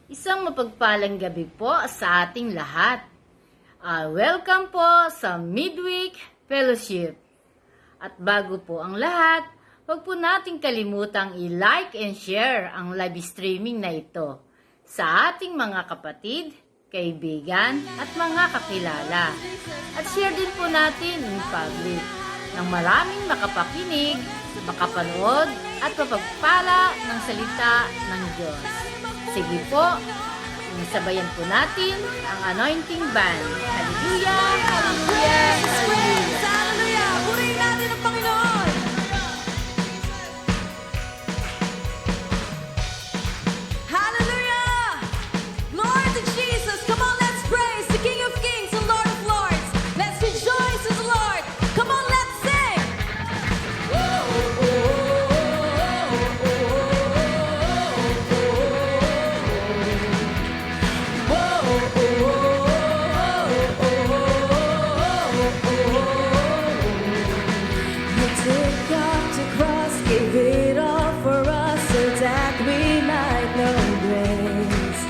Isang mapagpalang gabi po sa ating lahat. Welcome po sa Midweek Fellowship. At bago po ang lahat, huwag po nating kalimutang i-like and share ang live streaming na ito sa ating mga kapatid, kaibigan at mga kakilala. At share din po natin in public nang maraming makapakinig, makapanood at mapagpala ng salita ng Diyos. Sige po, sabayan po natin ang anointing band. Hallelujah! Hallelujah! Hallelujah! Hallelujah! Purihin natin ang Panginoon! Hallelujah! Glory to Jesus! Come on, let's praise the King of Kings and Lord of Lords! Let's rejoice in the Lord! Come on, let's sing! You took up the cross, gave it all for us, so that we might know grace.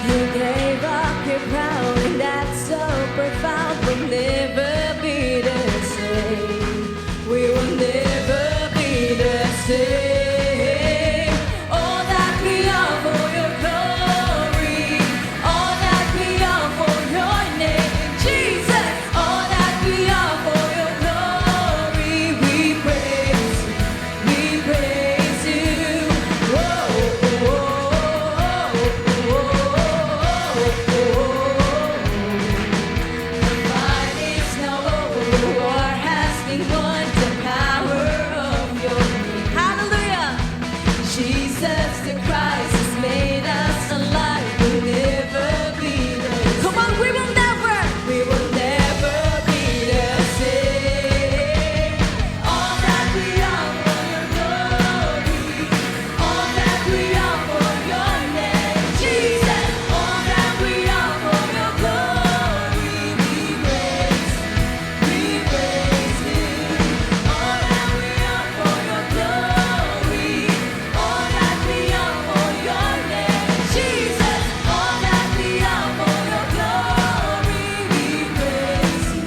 You gave up your crown, and that's so profound. We'll never be the same. We will never be the same. All that we are for your glory, all that we are for your name, Jesus. All that we are for your glory, we praise you. Whoa, The fight is now over, the war has been won, the power of your name. Hallelujah! Jesus the Christ has made us alive. We'll never be the same. Come on, we will never be the same. All that we are for your glory, all that we are for your name, Jesus. All that we are for your glory, we praise you. All that we are for your glory, all that we are for your name, Jesus. All that we are for your glory, we praise you.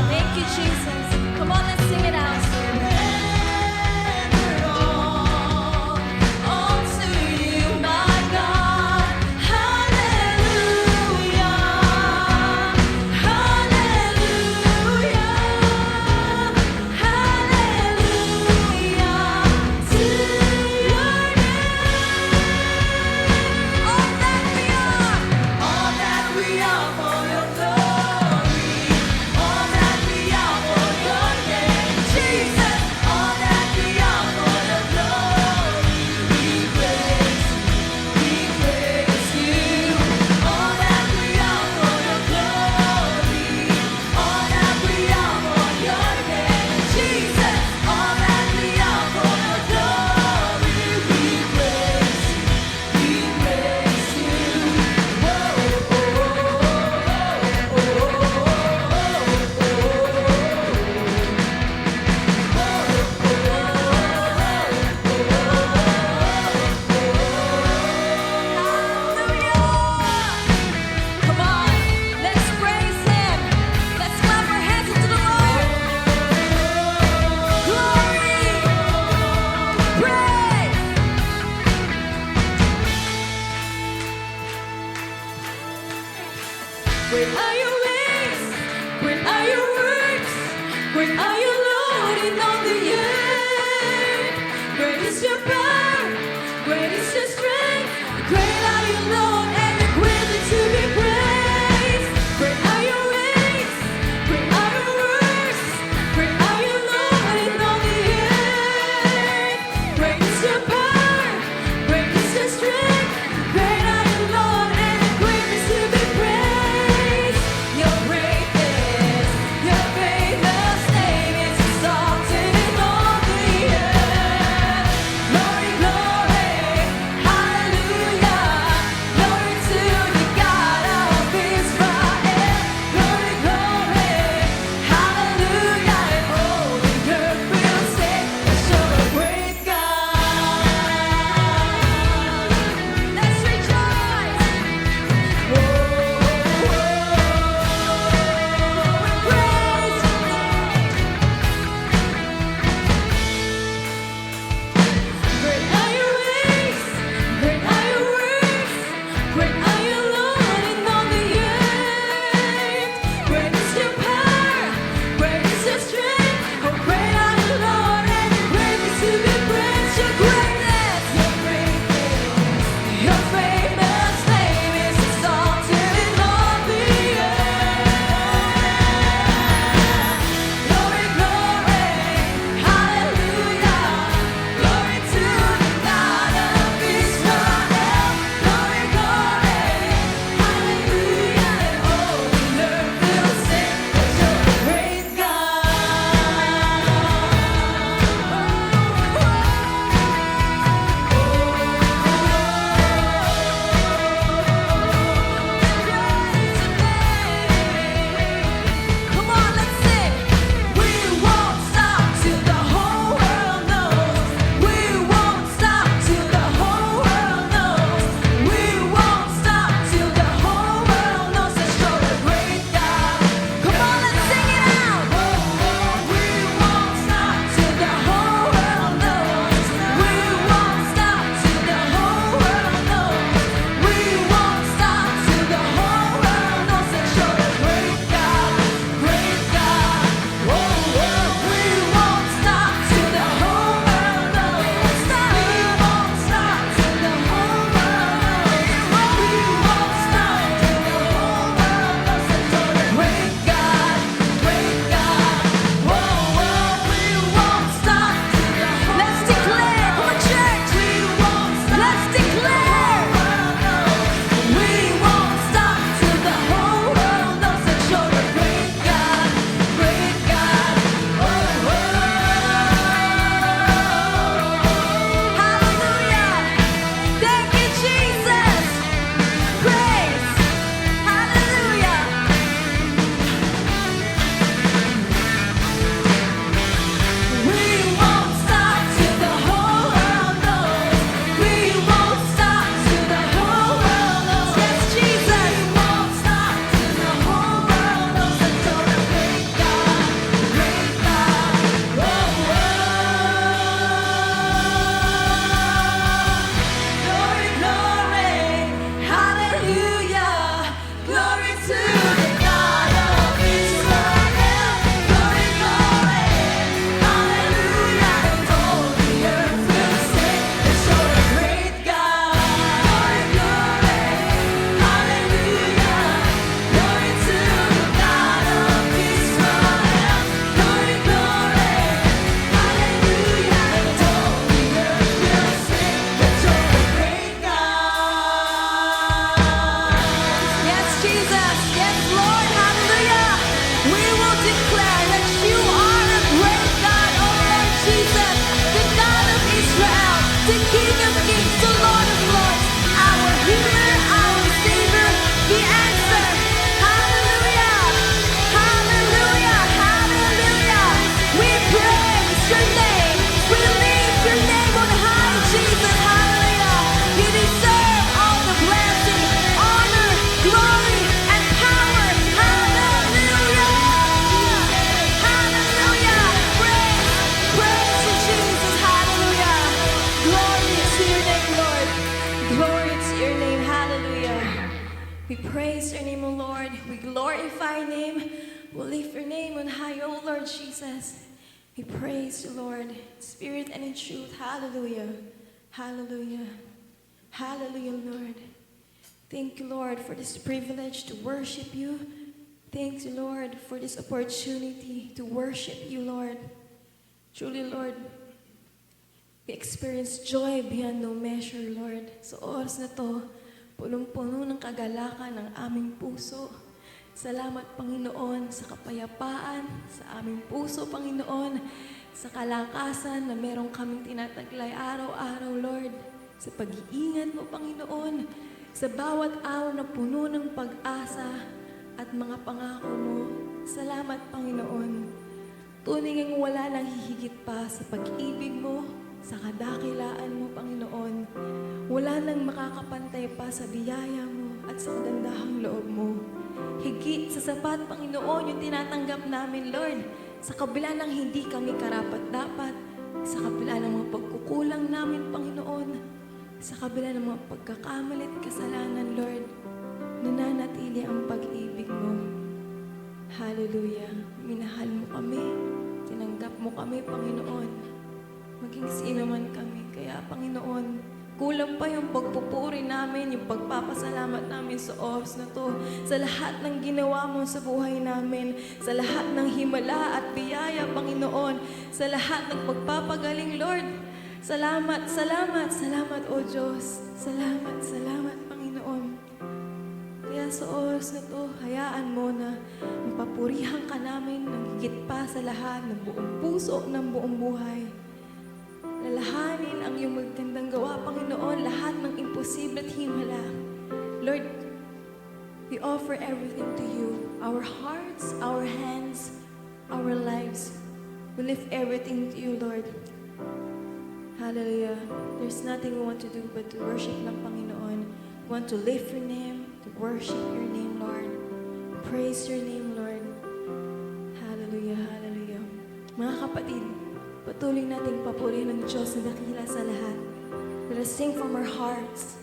Thank you, Jesus. Come on, let's sing it out. All to you, my God. Hallelujah. Hallelujah. Hallelujah. To your name. All that we are for your glory. All that we are for your name, Jesus. All that we are for your glory, we praise you. All that we are for your glory, all that we are for your name, Jesus. All that we are for your glory, we praise you. Come on, let's praise Him. Let's clap our hands to the Lord. Glory, praise. Great are your ways, great are your works, great are your Lord in all the earth. Great is your power, great is your strength, great are you, Lord, and you're greatly to be praised. Great are your ways, great are your works, great are you, Lord, in all the earth. Great is your power, great is your strength, great are you, Lord, and you're greatly to be praised. Your greatness, your famous name is exalted praise your name, O Lord. We glorify your name. We lift your name on high, O Lord Jesus. We praise you, Lord, in spirit and in truth. Hallelujah. Hallelujah. Hallelujah, Lord. Thank you, Lord, for this privilege to worship you. Thank you, Lord, for this opportunity to worship you, Lord. Truly, Lord, we experience joy beyond no measure, Lord. Sa oras na to, punong-puno ng kagalakan ng aming puso. Salamat, Panginoon, sa kapayapaan, sa aming puso, Panginoon, sa kalakasan na meron kaming tinataglay araw-araw, Lord. Sa pag-iingat mo, Panginoon, sa bawat araw na puno ng pag-asa at mga pangako mo. Salamat, Panginoon. Tunay ngang wala nang hihigit pa sa pag-ibig mo, sa kadakilaan mo, Panginoon. Wala nang makakapantay pa sa biyaya mo at sa kagandahang loob mo. Higit sa sapat, Panginoon, yung tinatanggap namin, Lord, sa kabila ng hindi kami karapat-dapat, sa kabila ng mga pagkukulang namin, Panginoon, sa kabila ng mga pagkakamali at kasalanan, Lord, nananatili ang pag-ibig mo. Hallelujah. Minahal mo kami, tinanggap mo kami, Panginoon, maging sino man kami. Kaya, Panginoon, kulang pa yung pagpupuri namin, yung pagpapasalamat namin sa oras na to, sa lahat ng ginawa mo sa buhay namin, sa lahat ng himala at biyaya, Panginoon, sa lahat ng pagpapagaling, Lord. Salamat, salamat, salamat, O Diyos. Salamat, salamat, Panginoon. Kaya sa oras na to, hayaan mo na mapapurihan ka namin ng higit pa sa lahat, ng buong puso, ng buong buhay. Lalahanin ang iyong magandang gawa, Panginoon, lahat ng imposible at himala. Lord, we offer everything to you. Our hearts, our hands, our lives. We lift everything to you, Lord. Hallelujah. There's nothing we want to do but to worship lang, Panginoon. We want to lift your name, to worship your name, Lord. Praise your name, Lord. Hallelujah, hallelujah. Mga kapatid, patuloy nating papurihin ng Diyos na dakila sa lahat. Let us sing from our hearts.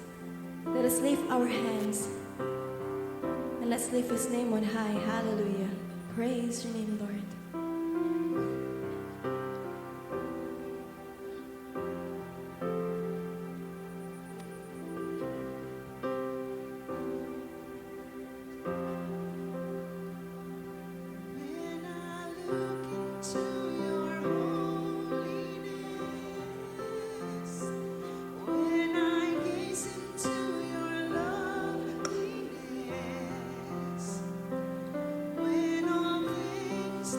Let us lift our hands. And let's lift His name on high. Hallelujah. Praise your name, Lord. When I look into your holiness, when I gaze into your loveliness, when all things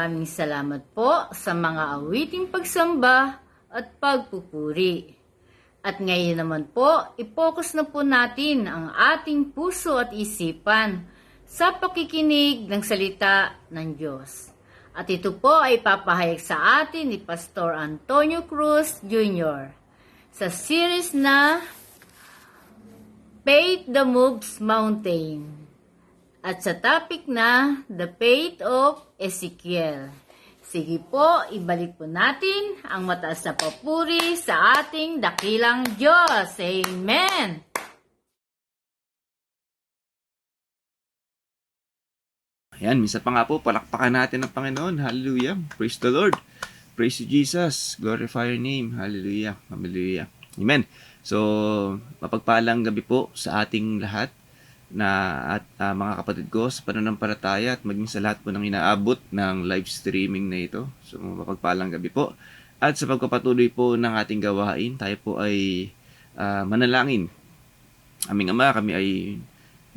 maraming salamat po sa mga awiting pagsamba at pagpupuri. At ngayon naman po, i-focus na po natin ang ating puso at isipan sa pakikinig ng salita ng Diyos. At ito po ay papahayag sa atin ni Pastor Antonio Cruz Jr. sa series na Faith That Moves Mountain at sa topic na The Faith of Ezekiel. Sige po, ibalik po natin ang mataas na papuri sa ating dakilang Diyos. Amen! Ayan, minsan pa nga po, palakpakan natin ang Panginoon. Hallelujah. Praise the Lord. Praise you, Jesus. Glorify your name. Hallelujah. Hallelujah. Amen. So, mapagpalang gabi po sa ating lahat na mga kapatid ko sa pananampalataya at maging sa lahat po ng inaabot ng live streaming na ito. So, mapagpalang gabi po. At sa pagpapatuloy po ng ating gawain, tayo po ay manalangin. Aming Ama, kami ay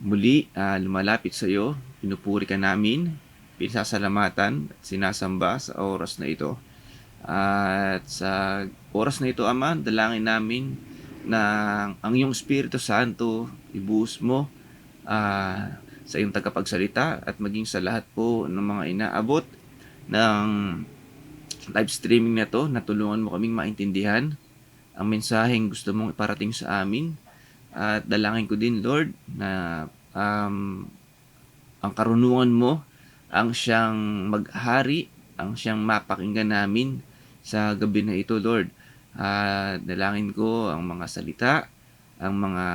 muli lumalapit sa iyo. Pinupuri ka namin, pinasasalamatan at sinasamba sa oras na ito. At sa oras na ito, Ama, dalangin namin na ang iyong Espiritu Santo ibuhos mo sa iyong tagapagsalita at maging sa lahat po ng mga inaabot ng live streaming na to, na tulungan mo kaming maintindihan ang mensaheng gusto mong iparating sa amin. At dalangin ko din, Lord, na ang karunungan mo ang siyang maghari, ang siyang mapakinggan namin sa gabi na ito, Lord. Dalangin ko ang mga salita, ang mga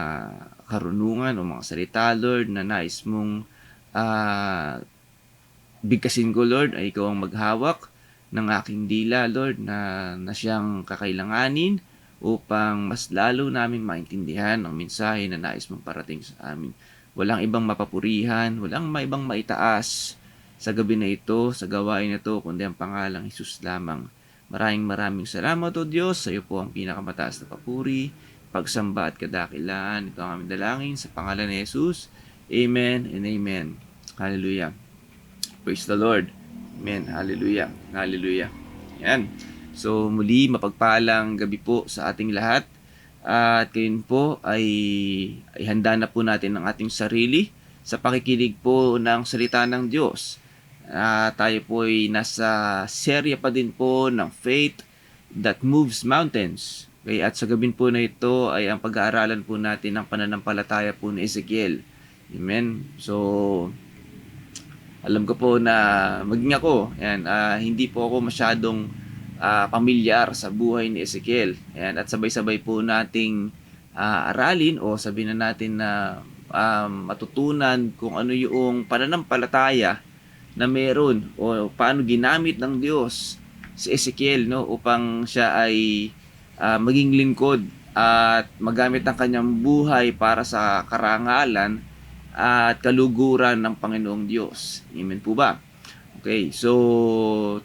karunungan o mga salita, Lord, na nais mong bigkasin ko, Lord, ay ikaw ang maghawak ng aking dila, Lord, na siyang kakailanganin upang mas lalo naming maintindihan ang mensahe na nais mong parating sa amin. Walang ibang mapapurihan, walang ibang maitaas sa gabi na ito, sa gawain na ito, kundi ang pangalang Jesus lamang. Maraming salamat, O Diyos. Sa iyo po ang pinakamataas na papuri, pagsamba at kadakilaan. Ito ang aming dalangin sa pangalan ni Jesus. Amen and amen. Hallelujah. Praise the Lord. Amen. Hallelujah. Hallelujah. Yan. So muli, mapagpalang gabi po sa ating lahat. At ngayon po ay handa na po natin ang ating sarili sa pakikinig po ng salita ng Diyos. Tayo po ay nasa serya pa din po ng Faith That Moves Mountains. Okay, at sa gabi po na ito ay ang pag-aaralan po natin ng pananampalataya po ni Ezekiel. Amen. So, alam ko po na maging ako, hindi po ako masyadong pamilyar sa buhay ni Ezekiel. Ayan, at sabay-sabay po nating aralin o sabihin na natin na matutunan kung ano yung pananampalataya na meron o paano ginamit ng Diyos si Ezekiel, no, upang siya ay maging lingkod at magamit ang kanyang buhay para sa karangalan at kaluguran ng Panginoong Diyos. Amen po ba? Okay, so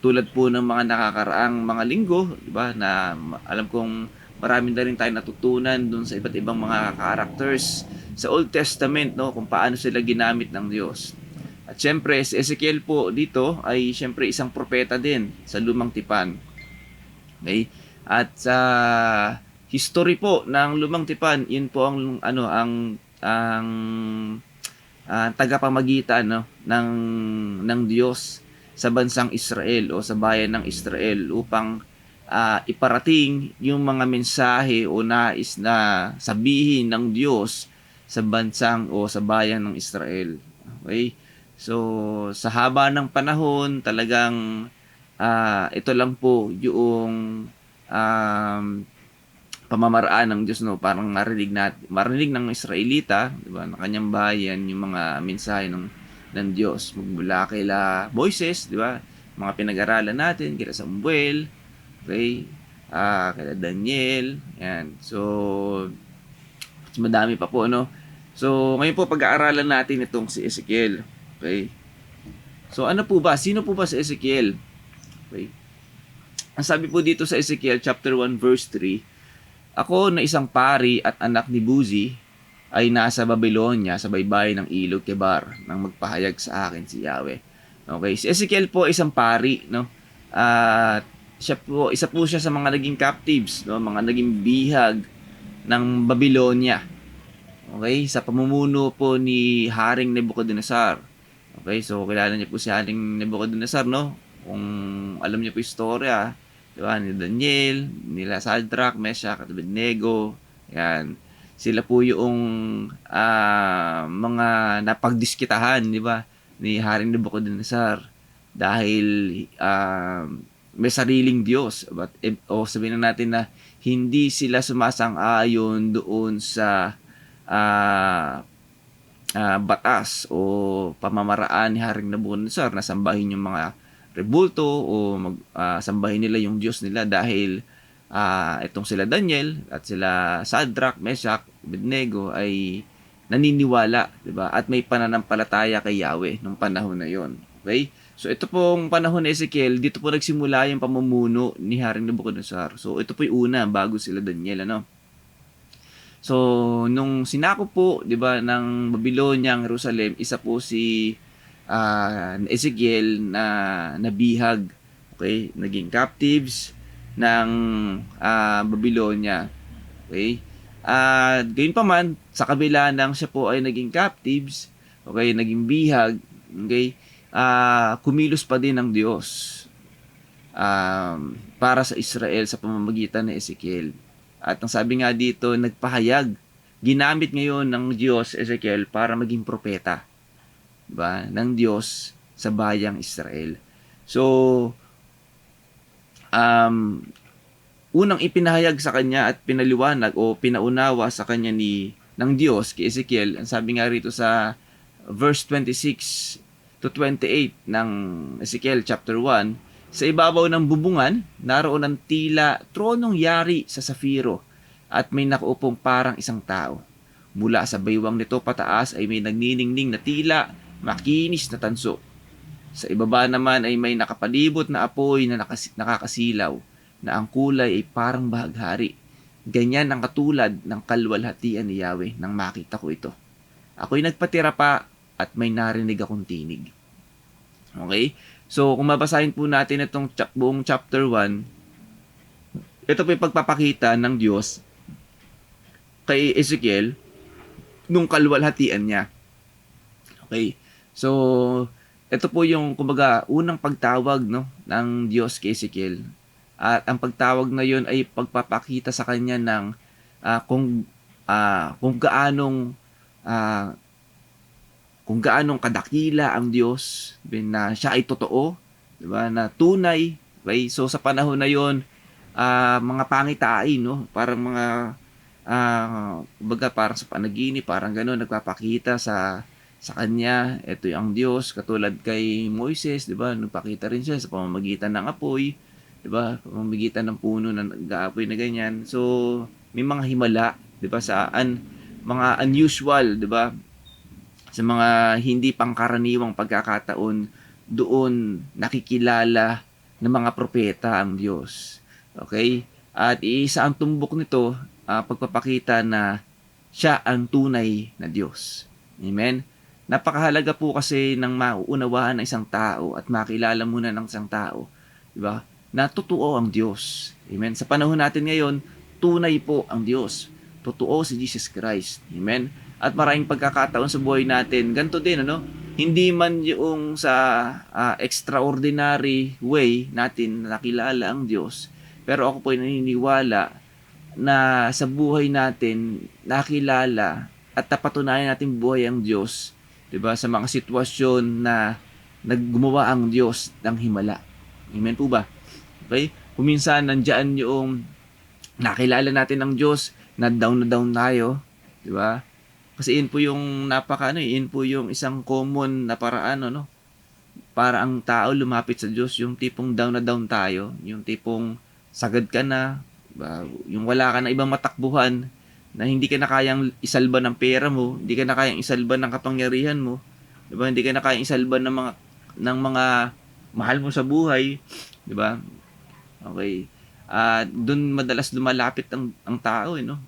tulad po ng mga nakakaraang mga linggo, di ba, na alam kong marami na rin tayo natutunan dun sa iba't ibang mga characters sa Old Testament, no, kung paano sila ginamit ng Diyos. At syempre, si Ezekiel po dito ay syempre isang propeta din sa Lumang Tipan. Okay? At sa history po ng Lumang Tipan, yun po ang tagapamagitan, no, ng Diyos sa bansang Israel o sa bayan ng Israel upang iparating yung mga mensahe o nais na sabihin ng Diyos sa bansang o sa bayan ng Israel. Okay? So, sa haba ng panahon, talagang ito lang po yung pamamaraan ng Diyos, no, parang marinig ng Israelita, di ba, ng kanyang bayan yung mga mensahe ng Diyos magmula kila Moises, di ba, mga pinag-aralan natin kila Samuel, okay, kila Daniel, yan. So madami pa po, no. So ngayon po pag-aaralan natin itong si Ezekiel. Okay, so ano po ba, sino po ba si Ezekiel? Okay, ang sabi po dito sa Ezekiel chapter 1 verse 3, ako na isang pari at anak ni Buzi ay nasa Babylonia sa baybayin ng ilog Kebar nang magpahayag sa akin si Yahweh. Okay, si Ezekiel po isang pari, no? At isa po siya sa mga naging captives, no? Mga naging bihag ng Babylonia. Okay, sa pamumuno po ni Haring Nebuchadnezzar. Okay, so kilala niyo po si Haring Nebuchadnezzar, no? Kung alam niyo po 'yung istorya, di ba? Ni Daniel, nila Shadrach, Meshach at Abednego. Yan. Sila po yung mga napagdiskitahan, di ba? Ni Haring Nebuchadnezzar dahil may sariling Diyos, o sabihin na natin na hindi sila sumasang-ayon doon sa batas o pamamaraan ni Haring Nebuchadnezzar na sambahin yung mga rebulto o sambahin nila yung Diyos nila dahil itong sila Daniel at sila Shadrach, Meshach, Abednego ay naniniwala, 'di ba? At may pananampalataya kay Yahweh nung panahon na 'yon. Okay? So ito pong panahon ni Ezekiel, dito po nagsimula yung pamumuno ni Haring Nebuchadnezzar. So ito po yung una bago sila Daniel, ano? So nung sinakop po, 'di ba, ng Babylonia ang Jerusalem, isa po si Ezekiel na nabihag. Okay? Naging captives ng Babylonia. Okay? Gayun pa man, sa kabila ng siya po ay naging captives, okay, naging bihag, okay, kumilos pa din ng Diyos para sa Israel sa pamamagitan ni Ezekiel. At ang sabi nga dito, nagpahayag, ginamit ngayon ng Diyos Ezekiel para maging propeta, diba, ng Diyos sa bayang Israel. So, unang ipinahayag sa kanya at pinaliwanag o pinaunawa sa kanya ng Diyos kay Ezekiel, ang sabi nga rito sa verse 26 to 28 ng Ezekiel chapter 1, sa ibabaw ng bubungan, naroon ang tila tronong yari sa safiro at may nakaupong parang isang tao. Mula sa baywang nito pataas ay may nagniningning na tila makinis na tanso. Sa ibaba naman ay may nakapalibot na apoy na nakakasilaw, na ang kulay ay parang bahaghari. Ganyan ang katulad ng kalwalhatian ni Yahweh nang makita ko ito. Ako'y nagpatira pa at may narinig akong tinig. Okay? So, kung mabasahin po natin itong buong chapter 1, ito po yung pagpapakita ng Diyos kay Ezekiel nung kalwalhatian niya. Okay? So, ito po yung, kumbaga, unang pagtawag, no, ng Diyos kay Ezekiel. At ang pagtawag na yun ay pagpapakita sa kanya ng kung gaanong kadakila ang Diyos, na siya ay totoo, di ba, na tunay. Okay? So sa panahon na yon, mga pangitain, no, parang mga kumbaga parang sa panaginip, parang gano'n, nagpapakita sa kanya, ito yung ang Diyos, katulad kay Moises, di ba, nagpakita rin siya sa pamamagitan ng apoy, di ba, pamamagitan ng puno na nag-aapoy na ganyan. So may mga himala, di ba, mga unusual, di ba, sa mga hindi pangkaraniwang pagkakataon, doon nakikilala ng mga propeta ang Diyos. Okay? At isa ang tumbok nito, pagpapakita na siya ang tunay na Diyos. Amen? Napakahalaga po kasi ng mauunawaan ng isang tao at makilala muna ng isang tao, di ba, na totoo ang Diyos. Amen? Sa panahon natin ngayon, tunay po ang Diyos. Totoo si Jesus Christ. Amen? At maraming pagkakataon sa buhay natin, ganito din, ano? Hindi man yung sa extraordinary way natin nakilala ang Diyos, pero ako po ay naniniwala na sa buhay natin nakilala at napatunayan natin buhay ang Diyos, 'di ba, sa mga sitwasyon na naggumawa ang Diyos ng himala. Amen po ba? Okay? Kung minsan nandiyan yung nakilala natin ang Diyos, na down tayo, 'di ba? Kasi yun po yung yun po yung isang common na paraan, no? Para ang tao lumapit sa Diyos, yung tipong down tayo, yung tipong sagad ka na, diba? Yung wala ka na ibang matakbuhan, na hindi ka na kayang isalba ng pera mo, hindi ka na kayang isalba ng kapangyarihan mo, diba? Hindi ka na kayang isalba ng mga mahal mo sa buhay, diba? Okay. Doon madalas lumalapit ang tao, no?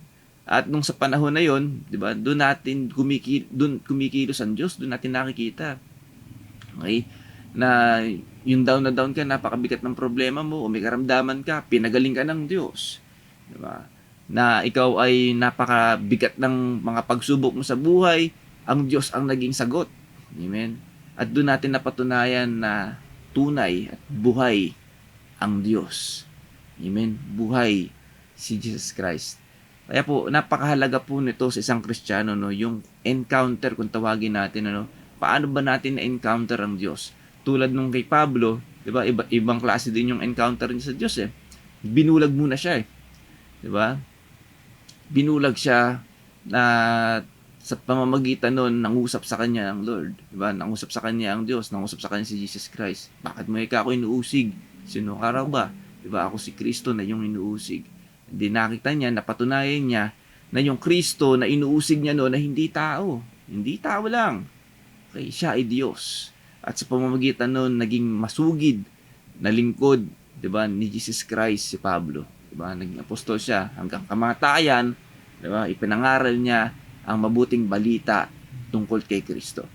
At nung sa panahon na yon, 'di ba? Doon kumikilos ang Diyos, doon natin nakikita. Okay? na yung down na down ka, napakabigat ng problema mo, o may karamdaman ka, pinagaling ka ng Diyos. Diba? Na ikaw ay napakabigat ng mga pagsubok mo sa buhay, ang Diyos ang naging sagot. Amen? At doon natin napatunayan na tunay at buhay ang Diyos. Amen? Buhay si Jesus Christ. Kaya po, napakahalaga po nito sa isang Kristiyano, no? Yung encounter, kung tawagin natin, ano? Paano ba natin na-encounter ang Diyos? Tulad nung kay Pablo, di ba? Ibang klase din yung encounter niya sa Diyos, eh. Binulag muna siya, eh. Di ba? Binulag siya na sa pamamagitan nun, nangusap sa kanya ang Lord. Di ba? Nangusap sa kanya ang Diyos, nangusap sa kanya si Jesus Christ. Bakit mo ako inuusig? Sino ka raw ba? Di ba? Ako si Kristo na yung inuusig. Hindi nakita niya, napatunayan niya na yung Kristo na inuusig niya no na hindi tao. Hindi tao lang. Okay, siya ay Diyos. At sa pamamagitan nun, naging masugid na lingkod, 'di ba, ni Jesus Christ si Pablo. 'Di ba? Naging apostol siya hanggang kamatayan, 'di ba? Ipinangaral niya ang mabuting balita tungkol kay Kristo.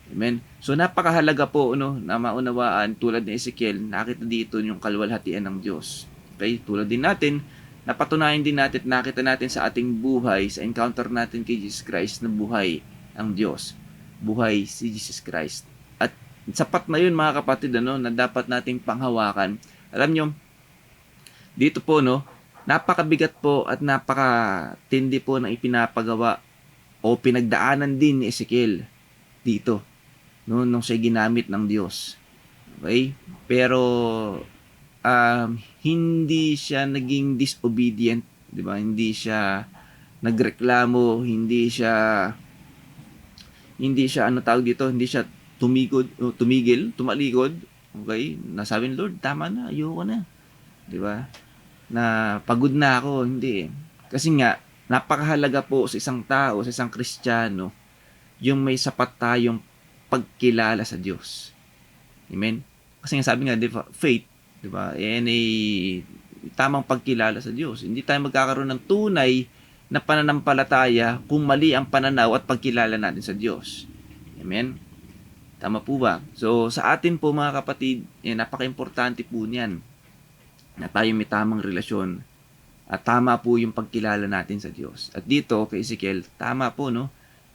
Amen. So napakahalaga po no na maunawaan tulad ni Ezekiel, nakita dito yung kaluwalhatian ng Diyos. Okay? Tulad din natin, napatunayan din natin, nakita natin sa ating buhay, sa encounter natin kay Jesus Christ na buhay ang Diyos. Buhay si Jesus Christ. At sapat na yun mga kapatid, ano, na dapat nating panghawakan. Alam nyo, dito po, no, napakabigat po at napakatindi po ng ipinapagawa o pinagdaanan din ni Ezekiel dito, no, nung siya ginamit ng Diyos. Okay? Pero hindi siya naging disobedient, 'di ba? Hindi siya nagreklamo, hindi siya ano tawag dito, hindi siya tumalikod, okay? Nasabi ni Lord, tama na, ayoko na. 'Di ba? Na pagod na ako, hindi. Kasi nga napakahalaga po sa isang tao, sa isang Kristiyano, yung may sapat tayong pagkilala sa Diyos. Amen. Kasi nga sabi nga, faith, 'di ba? Yan ay tamang pagkilala sa Diyos. Hindi tayo magkakaroon ng tunay na pananampalataya kung mali ang pananaw at pagkilala natin sa Diyos. Amen. Tama po ba? So, sa atin po mga kapatid, napaka-importante po niyan na tayo may tamang relasyon at tama po yung pagkilala natin sa Diyos. At dito, kay Ezekiel, tama po, no?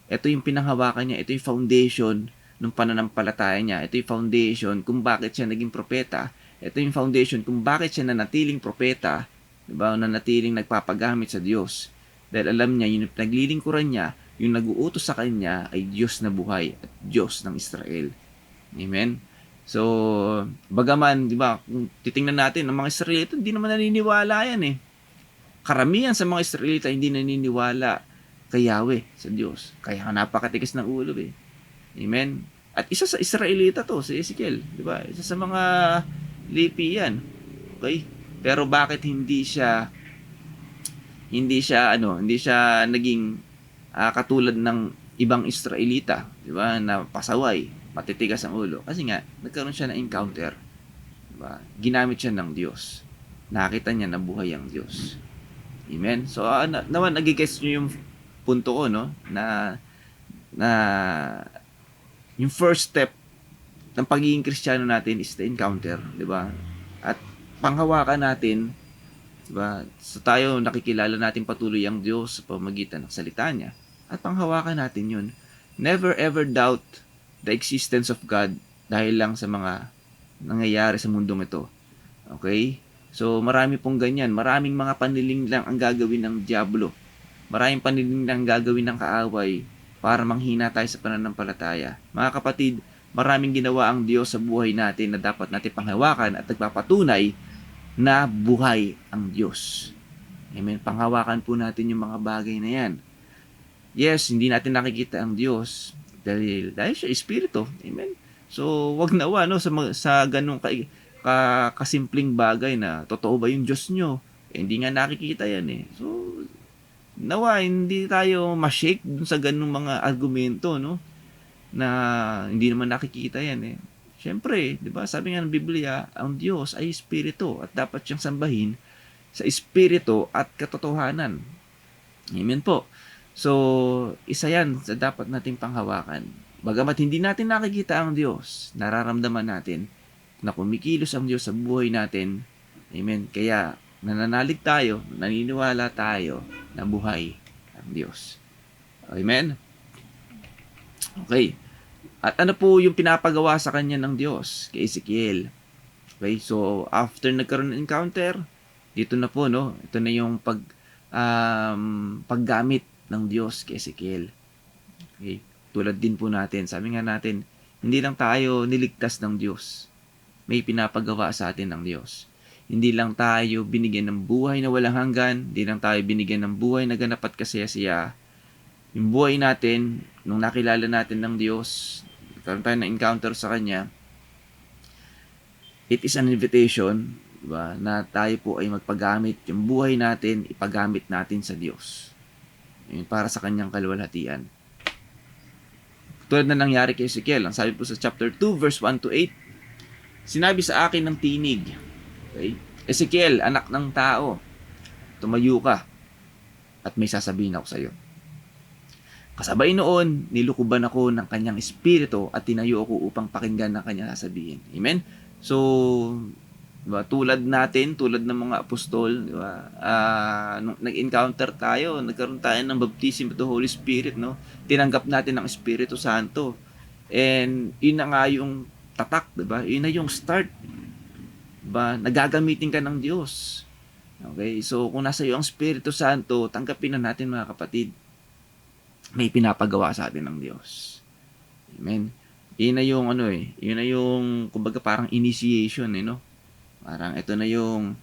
Ito yung pinanghawakan niya, ito yung foundation ng pananampalataya niya. Ito yung foundation kung bakit siya naging propeta. Ito yung foundation kung bakit siya nanatiling propeta, diba? Nanatiling nagpapagamit sa Diyos. Dahil alam niya, yung naglilingkuran niya, yung nag-uutos sa kanya ay Diyos na buhay at Diyos ng Israel. Amen? So, bagaman, diba, kung titingnan natin, ang mga Israelita, hindi naman naniniwala yan eh. Karamihan sa mga Israelita hindi naniniwala kay Yahweh, sa Diyos. Kaya napakatigas ng ulo eh. Amen? At isa sa Israelita to, si Ezekiel, diba? Isa sa mga lipi yan. Okay? Pero bakit hindi siya naging katulad ng ibang Israelita, di ba? Na pasaway, matitigas ang ulo. Kasi nga nagkaroon siya ng encounter. Di ba? Ginamit siya ng Diyos. Nakita niya na buhay ang Diyos. Amen. So naman nagigets niyo yung punto ko, no? Na yung first step ng pagiging Kristiyano natin is the encounter, 'di ba? At panghawakan natin, 'di ba? So tayo nakikilala natin patuloy ang Diyos sa pamamagitan ng salita niya. At panghawakan natin 'yun. Never ever doubt the existence of God dahil lang sa mga nangyayari sa mundong ito. Okay? So marami pong ganyan, maraming mga paniling lang ang gagawin ng diablo. Maraming paniling lang ang gagawin ng kaaway para manghina tayo sa pananampalataya. Mga kapatid, maraming ginawa ang Diyos sa buhay natin na dapat natin panghawakan at nagpapatunay na buhay ang Diyos. Amen. Panghawakan po natin yung mga bagay na yan. Yes, hindi natin nakikita ang Diyos dahil siya espiritu. Amen. So, wag nawa no sa ganung kasimpleng bagay na totoo ba yung Diyos nyo? Hindi nga nakikita yan eh. So, nawa hindi tayo ma-shake dun sa ganung mga argumento, no? Na hindi naman nakikita yan eh. Siyempre, di ba, sabi nga ng Biblia, ang Diyos ay espiritu at dapat siyang sambahin sa espiritu at katotohanan. Amen po. So, isa yan sa dapat nating panghawakan. bagamat hindi natin nakikita ang Diyos, nararamdaman natin na kumikilos ang Diyos sa buhay natin. Amen. Kaya nananalig tayo, naniniwala tayo na buhay ang Diyos. Amen. Okay. At ano po yung pinapagawa sa kanya ng Diyos kay Ezekiel? Okay, so after nagkaroon ng encounter, dito na po, no? Ito na yung paggamit ng Diyos kay Ezekiel. Okay, tulad din po natin. Sabi nga natin, hindi lang tayo niligtas ng Diyos. May pinapagawa sa atin ng Diyos. Hindi lang tayo binigyan ng buhay na walang hanggan. Hindi lang tayo binigyan ng buhay na ganap at kasaya-saya. Yung buhay natin, nung nakilala natin ng Diyos, nagkaroon tayo ng encounter sa Kanya, it is an invitation, diba, na tayo po ay magpagamit. Yung buhay natin, ipagamit natin sa Diyos. Yun, para sa Kanyang kaluwalhatian. Tulad na nangyari kay Ezekiel, ang sabi po sa chapter 2, verse 1 to 8, sinabi sa akin ng tinig, okay, Ezekiel, anak ng tao, tumayo ka at may sasabihin ako sa iyo. Kasabay noon, nilukuban ako ng kanyang espiritu at tinayo ako upang pakinggan ng kanyang sasabihin. Amen? So, diba, tulad natin, tulad ng mga apostol, diba, nung nag-encounter tayo, nagkaroon tayo ng baptism of the Holy Spirit, no? Tinanggap natin ang Espiritu Santo. And yun na nga yung tatak, diba? Yun na yung start. Diba? Nagagamitin ka ng Diyos. Okay? So, kung nasa iyo ang Espiritu Santo, tanggapin na natin mga kapatid. May pinapagawa sa atin ng Diyos. Amen? Yun na yung yun na yung, kumbaga parang initiation, no? Parang ito na yung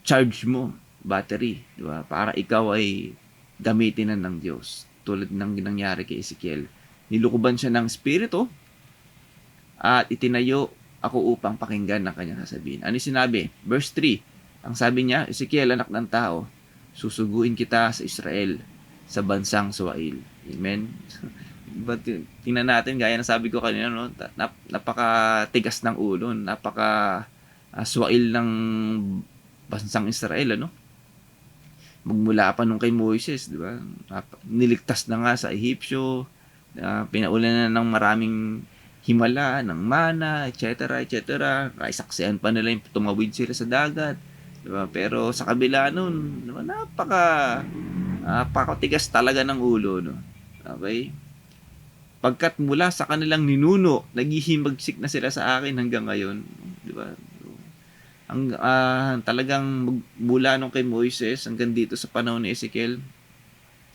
charge mo, battery, di ba? Para ikaw ay gamitin na ng Diyos. Tulad ng nangyari kay Ezekiel. Nilukuban siya ng espiritu at itinayo ako upang pakinggan ng kanyang sasabihin. Ano sinabi? Verse 3. Ang sabi niya, Ezekiel, anak ng tao, susuguin kita sa Israel, sa bansang Suwail. Amen? But tingnan natin, gaya na sabi ko kanina, no? Napakatigas ng ulo, Suwail ng bansang Israel, ano? Magmula pa nung kay Moises, di ba? Niligtas na nga sa Ehipsyo, pinaulan na ng maraming himala, ng mana, etc., etc. Saksihan pa nila yung tumawid sila sa dagat. Diba? Pero sa kabila nun, diba, napakatigas talaga ng ulo. No? Okay? Pagkat mula sa kanilang ninuno, naghihimagsik na sila sa akin hanggang ngayon. Diba? Ang talagang mula nung kay Moises hanggang dito sa panahon ni Ezekiel,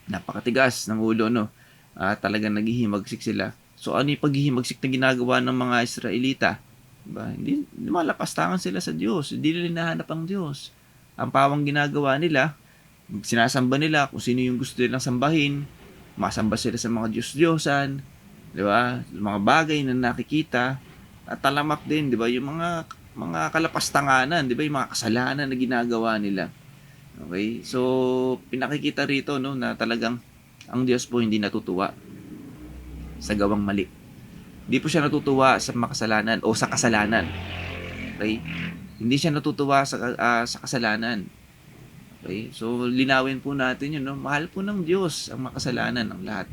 napakatigas ng ulo. No? Talagang naghihimagsik sila. So ano yung paghihimagsik na ginagawa ng mga Israelita? Diba? Hindi malapastangan sila sa Diyos. Hindi nila hinahanap ang Diyos. Ang pawang ginagawa nila, sinasamba nila kung sino yung gusto nilang sambahin. Masamba sila sa mga Diyos-Diyosan. Diba? Mga bagay na nakikita. At talamak din, diba? Yung mga kalapastanganan, diba? Yung mga kasalanan na ginagawa nila. Okay? So, pinakikita rito, no, na talagang ang Diyos po hindi natutuwa sa gawang mali. Hindi po siya natutuwa sa makasalanan o sa kasalanan. Okay? Hindi siya natutuwa sa kasalanan. Okay? So, linawin po natin yun. No? Mahal po ng Diyos ang makasalanan ng lahat.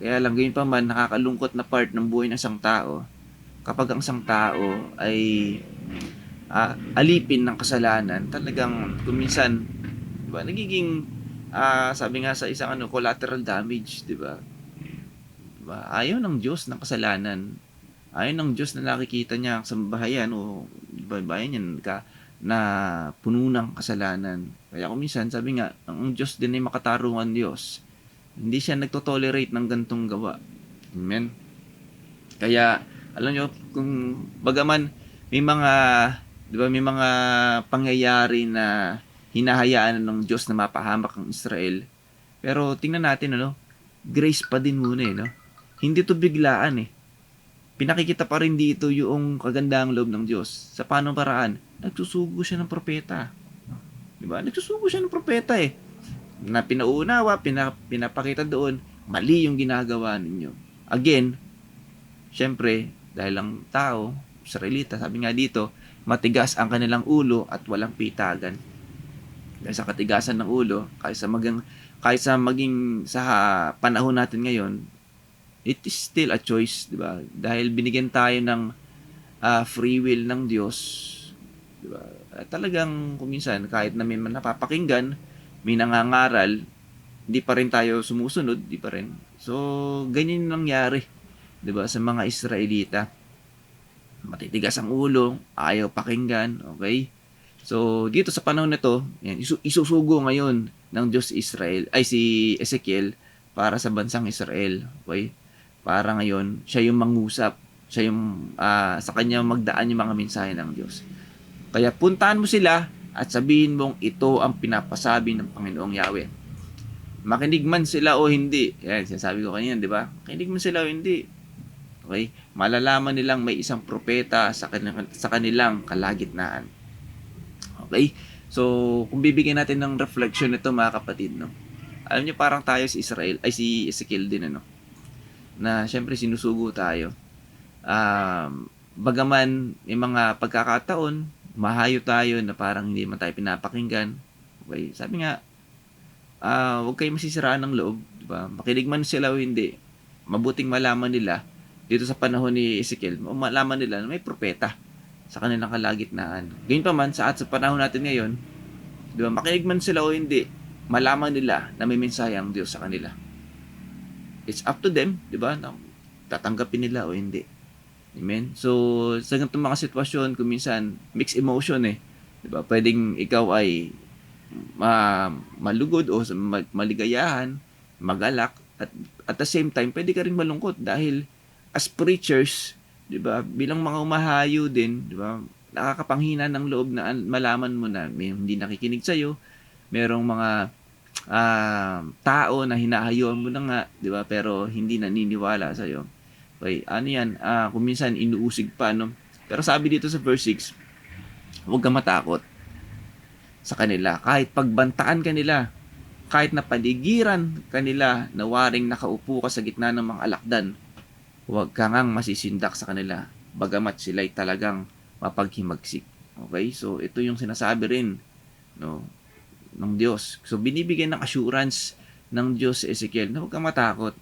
Kaya lang, ganyan pa man, nakakalungkot na part ng buhay ng isang tao kapag ang isang tao ay alipin ng kasalanan, talagang kuminsan, diba, nagiging, sabi nga sa isang collateral damage, diba? Ayaw ng Diyos ng kasalanan. Ayaw ng Diyos na nakikita niya sa bahayan o bayan yan na puno ng kasalanan. Kaya kung minsan, sabi nga, ang Diyos din ay makatarungan Diyos. Hindi siya nagtotolerate ng gantong gawa. Amen? Kaya, alam nyo, kung bagaman may mga, di ba, may mga pangyayari na hinahayaan ng Diyos na mapahamak ang Israel. Pero tingnan natin, grace pa din muna, no? Hindi to biglaan Pinakikita pa rin dito yung kagandang loob ng Diyos. Sa paanong paraan? Nagsusugo siya ng propeta. Diba? Nagsusugo siya ng propeta Na pinauunawa, pinapakita doon, mali yung ginagawa ninyo. Again, syempre, dahil lang tao, Israelita, sabi nga dito, matigas ang kanilang ulo at walang pitagan. Dahil sa katigasan ng ulo, kaysa kahit sa panahon natin ngayon, it is still a choice, di ba? Dahil binigyan tayo ng free will ng Diyos, di ba? Talagang kuminsan kahit na may napapakinggan, may nangangaral, hindi pa rin tayo sumusunod, di pa rin. So, ganyan yung nangyari, di ba, sa mga Israelita. Matitigas ang ulo, ayaw pakinggan, okay? So, dito sa panahon na to, yan, isusugo ngayon ng Diyos Israel, ay si Ezekiel para sa bansang Israel, okay? Para ngayon, siya yung mangusap, siya yung sa kanya magdaan yung mga mensahe ng Diyos. Kaya puntahan mo sila at sabihin mong ito ang pinapasabi ng Panginoong Yahweh. Makinig man sila o hindi. Yan, sinasabi ko kanina, di ba? Makinig man sila o hindi. Okay? Malalaman nilang may isang propeta sa kanilang kalagitnaan. Okay? So, kung bibigyan natin ng reflection nito mga kapatid, no? Alam niyo parang tayo si Ezekiel din, ano? Na syempre sinusugo tayo. Bagaman may mga pagkakataon, mahayo tayo na parang hindi man tayo pinapakinggan. Okay? Sabi nga, huwag kayo masisiraan ng loob, di ba? Makinig man sila o hindi, mabuting malaman nila dito sa panahon ni Ezekiel, malaman nila na may propeta sa kanilang kalagitnaan. Ganyan pa man, sa panahon natin ngayon, di ba? Makinig man sila o hindi, malaman nila na may mensahe ang Diyos sa kanila. It's up to them, di ba? Tatanggapin nila o hindi. Amen? So, sa ganitong mga sitwasyon, kung minsan, mixed emotion di ba? Pwedeng ikaw ay malugod o maligayahan, magalak, at the same time, pwede ka rin malungkot dahil as preachers, di ba, bilang mga umahayo din, di ba, nakakapanghina ng loob na malaman mo na may hindi nakikinig sa'yo, merong mga tao na hinahayuan mo na nga, di ba, pero hindi naniniwala sa'yo. Okay, ano yan, kung minsan inuusig pa, no? Pero sabi dito sa verse 6, huwag ka matakot sa kanila. Kahit pagbantaan kanila, kahit na paligiran kanila na waring nakaupo ka sa gitna ng mga alakdan, huwag ka ngang masisindak sa kanila, bagamat sila'y talagang mapaghimagsik. Okay? So, ito yung sinasabi rin, no, ng Diyos. So, binibigyan ng assurance ng Diyos sa Ezekiel na huwag ka matakot.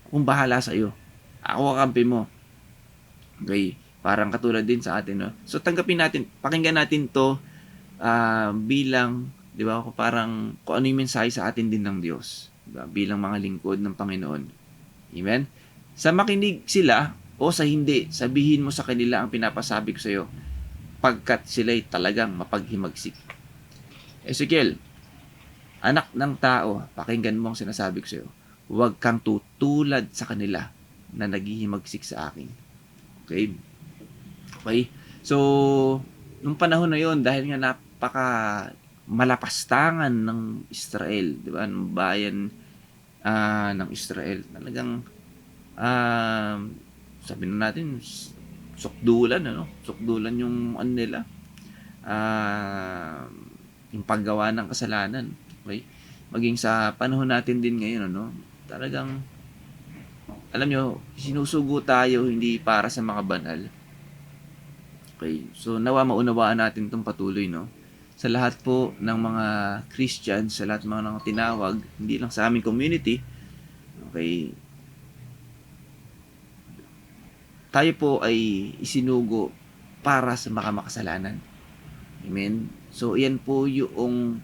Kung bahala sa iyo. Ako kakampi mo. Okay? Parang katulad din sa atin, no? So, tanggapin natin, pakinggan natin to bilang, di ba, parang kung ano yung mensahe sa atin din ng Diyos. Diba? Bilang mga lingkod ng Panginoon. Amen? Sa makinig sila o sa hindi, sabihin mo sa kanila ang pinapasabi ko sa iyo pagkat sila'y talagang mapaghimagsik. Ezekiel, anak ng tao, pakinggan mo ang sinasabi ko sa iyo. Huwag kang tutulad sa kanila na naghihimagsik sa akin. Okay? Okay? So, nung panahon na yon, dahil nga napaka malapastangan ng Israel, di ba? Ng bayan ng Israel, talagang sabi na natin, sukdulan, ano? Sukdulan yung ano nila, yung paggawa ng kasalanan. Okay? Maging sa panahon natin din ngayon, ano? Talagang alam nyo, sinusugo tayo hindi para sa mga banal. Okay, so nawa maunawaan natin itong patuloy, no? Sa lahat po ng mga Christians, sa lahat ng mga tinawag, hindi lang sa aming community, okay, tayo po ay isinugo para sa mga makasalanan. Amen? So, yan po yung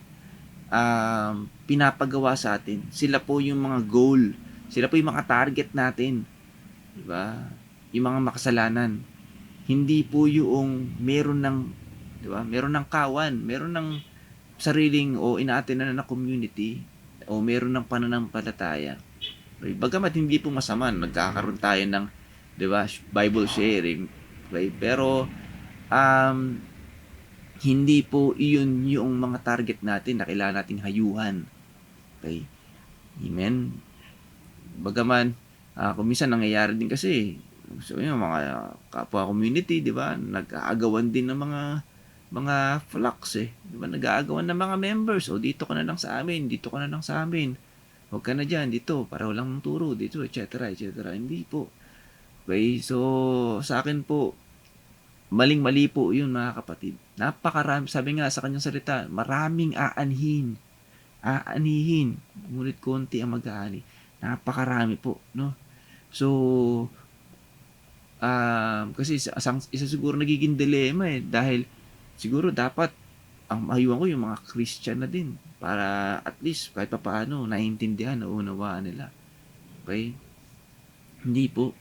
pinapagawa sa atin. Sila po yung mga goal. Sila po yung mga target natin. Diba? Yung mga makasalanan. Hindi po yung meron ng, diba? Meron ng kawan, meron ng sariling o inaatinan na community o meron ng pananampalataya. Okay? Bagamat hindi po masama, nagkakaroon tayo ng, diba, Bible sharing. Okay? Pero hindi po iyon yung mga target natin na kailangan nating hayuhan. Okay? Amen? Bagaman, kung minsan nangyayari din kasi, so yung mga kapwa community, di ba, nag-aagawan din ng mga flocks di ba, nag-aagawan ng mga members, o dito ka na lang sa amin, dito ka na lang sa amin, huwag ka na dyan, dito, para walang turo, dito, etc., etc., hindi po. Okay, so, sa akin po, maling-mali po yun mga kapatid. Napakarami, sabi nga sa kanyang salita, maraming aanhin aanihin, ngunit konti ang mag-aani. Napakarami po, no? So, kasi isa siguro nagiging dilema dahil siguro dapat ang mahayuan ko yung mga Christian na din para at least kahit papaano naiintindihan, naunawaan nila. Okay? Hindi po.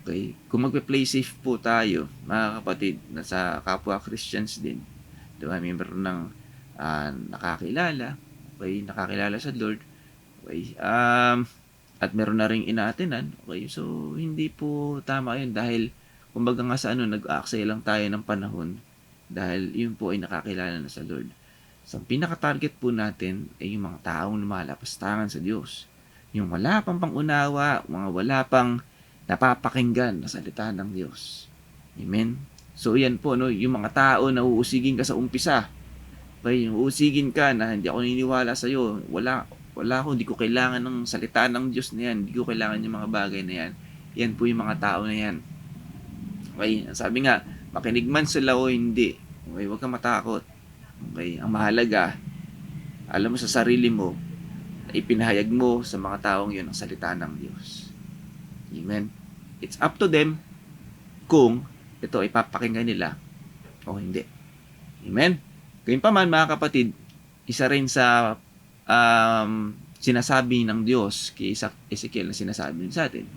Okay? Kung magpe-play safe po tayo, mga kapatid, na sa kapwa Christians din, diba, may meron ng nakakilala, okay, nakakilala sa Lord, okay, at meron na ring inaatinan, okay, so hindi po tama yun dahil kumbaga nga sa nag-aaksaya lang tayo ng panahon dahil yun po ay nakakilala na sa Lord. So, pinaka-target po natin ay yung mga taong lumalapastangan sa Diyos. Yung wala pang pangunawa, mga wala pang napapakinggan na salita ng Diyos. Amen? So, yan po, no, yung mga tao na uusigin ka sa umpisa. Okay, uusigin ka na hindi ako niniwala sa iyo. Wala ako, hindi ko kailangan ng salita ng Diyos na yan. Hindi ko kailangan yung mga bagay na yan. Yan po yung mga tao na yan. Okay, sabi nga, makinig man sila o hindi. Okay, huwag kang matakot. Okay, ang mahalaga, alam mo sa sarili mo, na ipinahayag mo sa mga taong yun ang salita ng Diyos. Amen. It's up to them kung ito ay papakinggan nila o hindi. Amen. Gayunpaman, mga kapatid, isa rin sa sinasabi ng Diyos kay Ezekiel na sinasabi sa atin,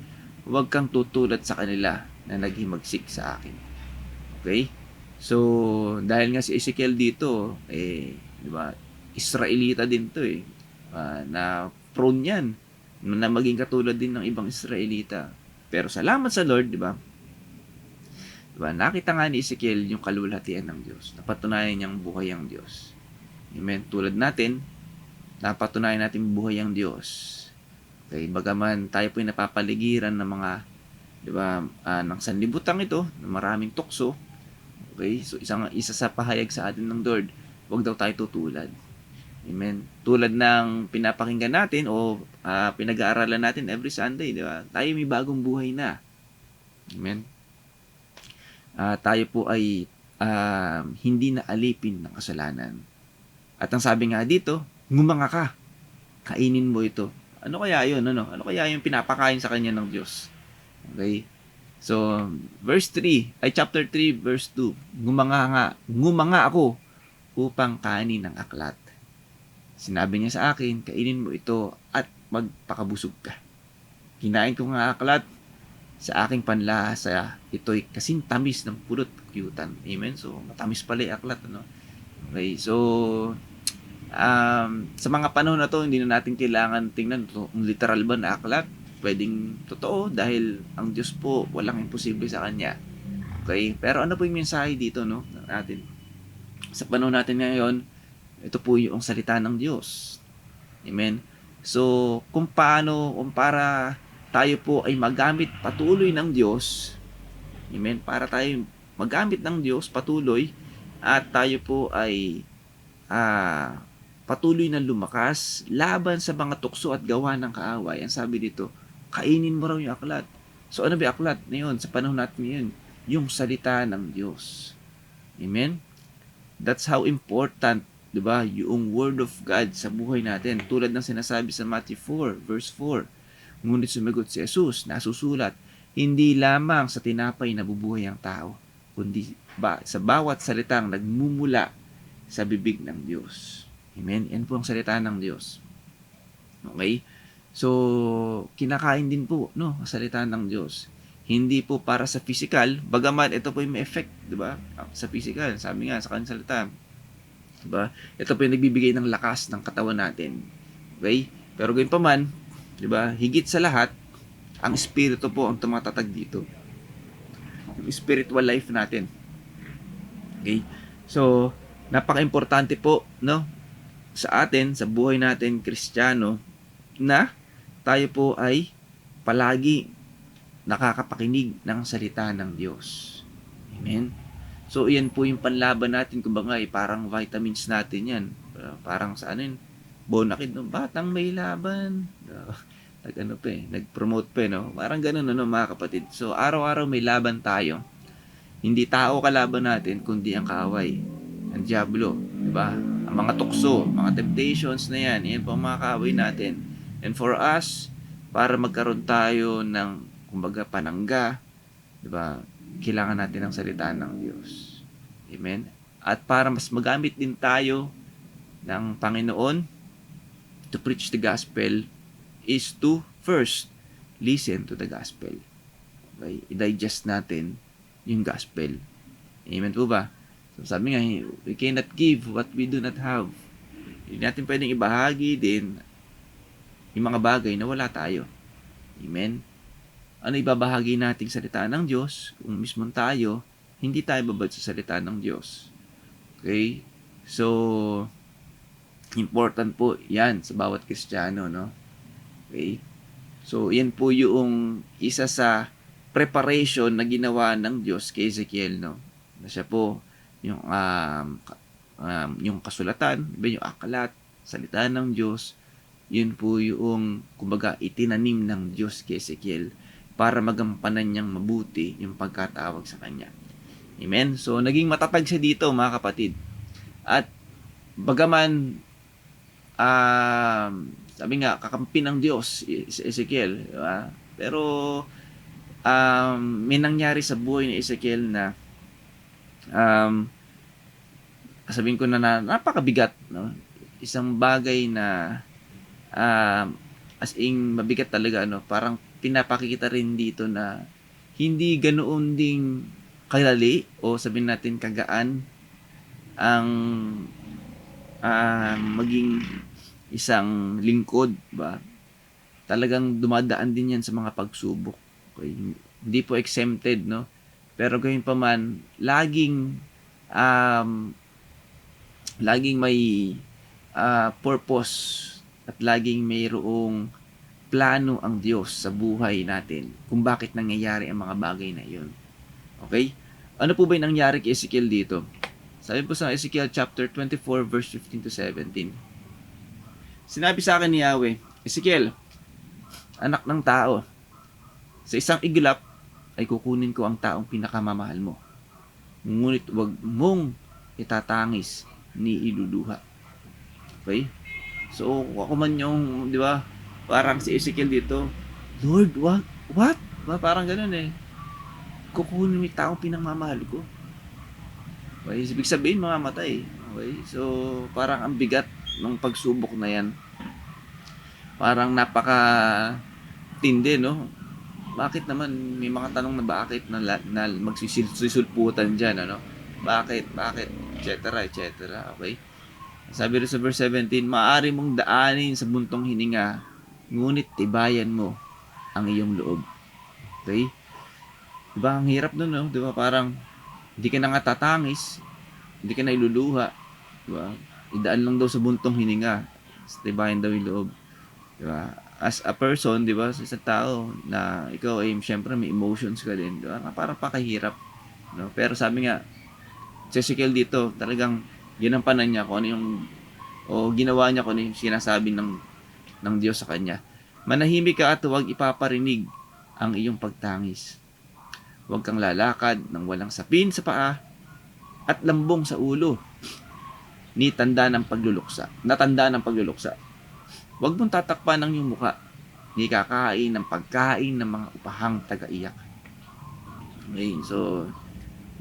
huwag kang tutulad sa kanila na naghimagsik sa akin. Okay? So, dahil nga si Ezekiel dito, di ba, Israelita din to na prone yan, na maging katulad din ng ibang Israelita. Pero salamat sa Lord, di ba? Diba? Nakita nga ni Ezekiel yung kalulhatian ng Diyos. Napatunayan niyang buhay ang Diyos. Amen. Tulad natin, napatunayan natin buhay ang Diyos. Okay, bagaman tayo po ay napapaligiran ng mga, di ba, ng sanlibutan ito, ng maraming tukso. Okay, so isa sa pahayag sa atin ng Lord, huwag daw tayo tutulad. Amen. Tulad ng pinapakinggan natin o pinag-aaralan natin every Sunday, di ba? Tayo may bagong buhay na. Amen. Tayo po ay hindi na alipin ng kasalanan. At ang sabi nga dito, ngumanga ka, kainin mo ito. Ano kaya yun? Ano kaya yung pinapakain sa kanya ng Diyos? Okay? So, chapter 3, verse 2, ngumanga ako upang kainin ng aklat. Sinabi niya sa akin, kainin mo ito at magpakabusog ka. Kinain ko nga aklat, sa aking panlasa, ito'y kasing tamis ng pulot kyutan. Amen? So, matamis pala yung aklat. Okay, so, sa mga panahon na to, hindi na natin kailangan tingnan kung literal ba na aklat. Pwedeng totoo dahil ang Diyos po, walang imposible sa Kanya. Okay? Pero ano po yung mensahe dito, no? Natin. Sa panahon natin ngayon, ito po yung salita ng Diyos. Amen? So, kung para tayo po ay magamit patuloy ng Diyos, amen, para tayo magamit ng Diyos patuloy, at tayo po ay patuloy na lumakas laban sa mga tukso at gawa ng kaaway. Ang sabi dito, kainin mo raw yung aklat. So ano ba yung aklat na yun? Sa panahon natin ngayon, yung salita ng Diyos. Amen? That's how important, diba, yung Word of God sa buhay natin. Tulad ng sinasabi sa Matthew 4, verse 4. Ngunit sumagot si Jesus, nasusulat, hindi lamang sa tinapay nabubuhay ang tao, kundi sa bawat salitang nagmumula sa bibig ng Diyos. Amen? Yan po ang salita ng Diyos. Okay? So, kinakain din po, no, ang salita ng Diyos. Hindi po para sa physical, bagaman ito po yung may effect, di ba? Sa physical, sabi nga sa kanyang salita. Di ba? Ito po yung nagbibigay ng lakas ng katawan natin. Okay? Pero gayon pa man, di ba? Higit sa lahat, ang espiritu po ang tumatatag dito. Yung spiritual life natin. Okay? So, napaka-importante po, no, sa atin, sa buhay natin, Kristiyano, na tayo po ay palagi nakakapakinig ng salita ng Diyos. Amen? So, yan po yung panlaban natin. Kumbaga, parang vitamins natin yan. Parang sa ano yun, bonakid ng batang may laban. Nag-promote pa, no? Parang ganun, mga kapatid. So, araw-araw may laban tayo. Hindi tao kalaban natin, kundi ang kaaway. ng diablo, di ba? Ang mga tukso, mga temptations na yan po ang mga kaaway natin. And for us, para magkaroon tayo ng, kumbaga, panangga, di ba? Kailangan natin ang salita ng Diyos. Amen? At para mas magamit din tayo ng Panginoon to preach the gospel is to first listen to the gospel. Okay? I-digest natin yung gospel. Amen po ba? So, sabi nga, we cannot give what we do not have. Hindi natin pwedeng ibahagi din yung mga bagay na wala tayo. Amen? Ano ibabahagi nating salita ng Diyos kung mismo tayo, hindi tayo babad sa salita ng Diyos. Okay? So, important po yan sa bawat Kristiyano, no? Okay? So, yan po yung isa sa preparation na ginawa ng Diyos kay Ezekiel, no? Na siya po yung kasulatan, yung aklat, salita ng Diyos, yun po yung, kumbaga, itinanim ng Diyos kay Ezekiel para magampanan niyang mabuti yung pagkatawag sa kanya. Amen? So, naging matatag siya dito, mga kapatid. At, bagaman, sabi nga, kakampi ng Diyos, si Ezekiel, diba? Pero, may nangyari sa buhay ni Ezekiel na, sabihin ko na napakabigat, no? Isang bagay na, as in, mabigat talaga, no? Parang, pinapakikita rin dito na, hindi ganoon ding kalali, o sabihin natin kagaan, ang, maging isang lingkod, ba? Talagang dumadaan din yan sa mga pagsubok. Okay? Hindi po exempted, no? Pero gawin pa man, laging may purpose at laging mayroong plano ang Diyos sa buhay natin kung bakit nangyayari ang mga bagay na iyon. Okay? Ano po ba yung nangyari kay Ezekiel dito? Sabi po sa Ezekiel chapter 24 verse 15 to 17. Sinabi sa akin ni Yahweh, Ezekiel, anak ng tao, sa isang iglap ay kukunin ko ang taong pinakamamahal mo. Ngunit wag mong itatangis ni iluluha. Okay? So, ako man yung, di ba, parang si Ezekiel dito, Lord, what? Parang ganun eh. Kukunin mo yung taong pinamamahal ko. Okay? Ibig sabihin, mamamatay. Okay? So, parang ang bigat ng pagsubok na yan. Parang napaka-tindi, no? Bakit naman, may mga tanong na bakit na magsisulputan dyan, ano? Bakit, etc., okay? Sabi rin sa verse 17, maaari mong daanin sa buntong hininga, ngunit tibayan mo ang iyong loob. Okay? Diba, ang hirap nun, no? Diba, parang, hindi ka na nga tatangis, hindi ka na iluluha, diba? Idaan lang daw sa buntong hininga, tibayan daw yung loob. Diba? As a person, di ba, sa isang tao na ikaw ay syempre may emotions ka din, di ba? Parang pakahirap, no? Pero sabi nga, si Ezekiel dito, talagang ginampanan niya kung ano yung, o ginawa niya kung ano yung sinasabi ng Diyos sa kanya. Manahimik ka at huwag ipaparinig ang iyong pagtangis. Huwag kang lalakad ng walang sapin sa paa at lambong sa ulo. Natanda ng pagluluksa. Huwag mong tatakpan ang iyong muka. Ni kakain ng pagkain ng mga upahang taga-iyak. Okay, so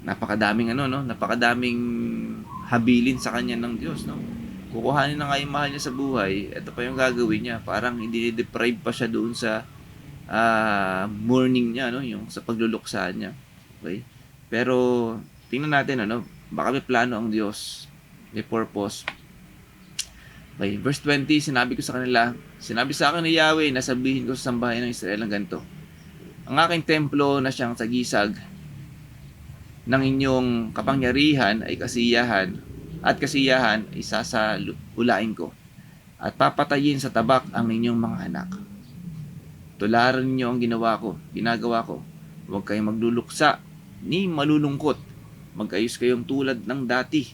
napakadaming napakadaming habilin sa kanya ng Diyos, no? Kukuhanin na nga yung mahal niya sa buhay, ito pa yung gagawin niya. Parang hindi deprive pa siya doon sa mourning niya, no? Yung sa pagluluksa niya. Okay? Pero tingnan natin, baka may plano ang Diyos, may purpose. Okay, verse 20, sinabi sa akin ni Yahweh na sabihin ko sa sambahayan ng Israel ng ganito, ang aking templo na siyang sagisag ng inyong kapangyarihan ay kasiyahan, at kasiyahan ay sasaulain ko, at papatayin sa tabak ang inyong mga anak. Tularan niyo ang ginagawa ko. Huwag kayong magluluksa ni malulungkot. Magayos kayong tulad ng dati,